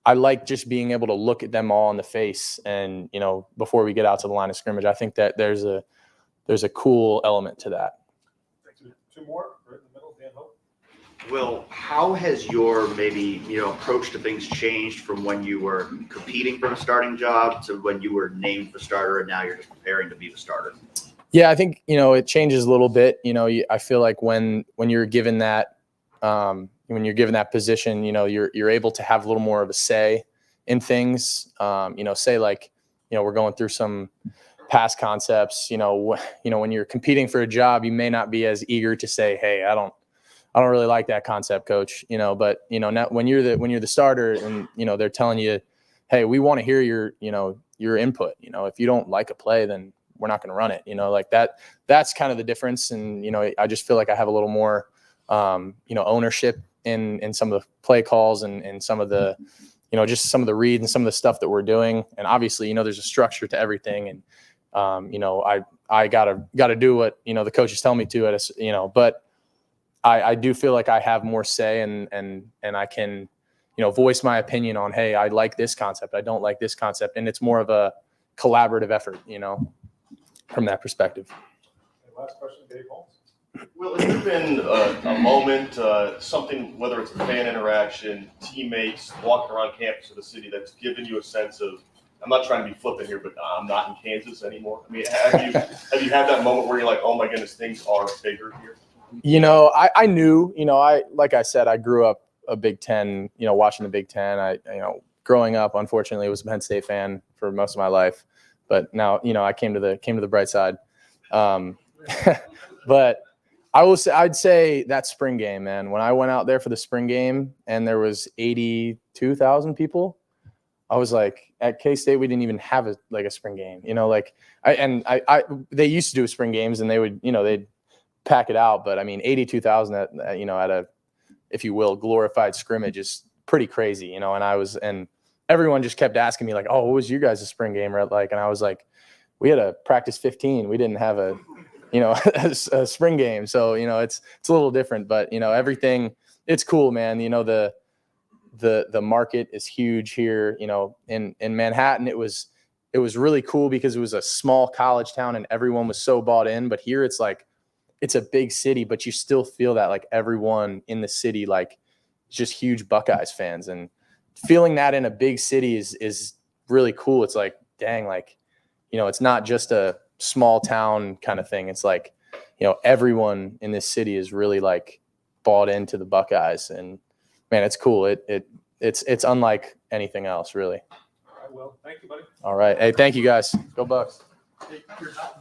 I like just being able to look at them all in the face and, before we get out to the line of scrimmage. I think that there's a cool element to that. 2 more, right in the middle, Dan Hope. Will, how has your maybe, approach to things changed from when you were competing for a starting job to when you were named the starter and now you're just preparing to be the starter? Yeah, I think, it changes a little bit. I feel like when you're given that, position, you're able to have a little more of a say in things. Say like, we're going through some past concepts, when you're competing for a job, you may not be as eager to say, hey, I don't really like that concept, coach, but, now when you're the starter and, they're telling you, hey, we want to hear your input. If you don't like a play, then we're not going to run it, like that's kind of the difference. And, I just feel like I have a little more, ownership in some of the play calls and some of the, just some of the reads and some of the stuff that we're doing. And obviously, there's a structure to everything. And, I gotta do what, the coaches tell me to but I do feel like I have more say and I can, voice my opinion on, hey, I like this concept. I don't like this concept. And it's more of a collaborative effort, from that perspective. And last question, Dave Holmes. Will, has there been a moment, something, whether it's a fan interaction, teammates, walking around campus of the city that's given you a sense of, I'm not trying to be flippant here, but I'm not in Kansas anymore? I mean, have you had that moment where you're like, oh my goodness, things are bigger here? I knew, like I said, I grew up a Big Ten, watching the Big Ten. Growing up, unfortunately, was a Penn State fan for most of my life, but now, I came to the bright side. But I'd say that spring game, man, when I went out there for the spring game and there was 82,000 people, I was like, at K-State, we didn't even have a spring game, they used to do spring games and they would, they'd pack it out. But I mean, 82,000 at a, if you will, glorified scrimmage is pretty crazy, and everyone just kept asking me like, oh, what was you guys' spring game like? And I was like, we had a practice 15. We didn't have a spring game. So, it's a little different, but everything, it's cool, man. The market is huge here, in Manhattan. It was really cool because it was a small college town and everyone was so bought in. But here it's like, it's a big city, but you still feel that like everyone in the city, like just huge Buckeyes fans, and feeling that in a big city is really cool. It's like, dang, like, it's not just a small town kind of thing. It's like, everyone in this city is really like bought into the Buckeyes, and man, it's cool. It's unlike anything else, really. All right, well, thank you, buddy. All right. Hey, thank you guys. Go Bucks.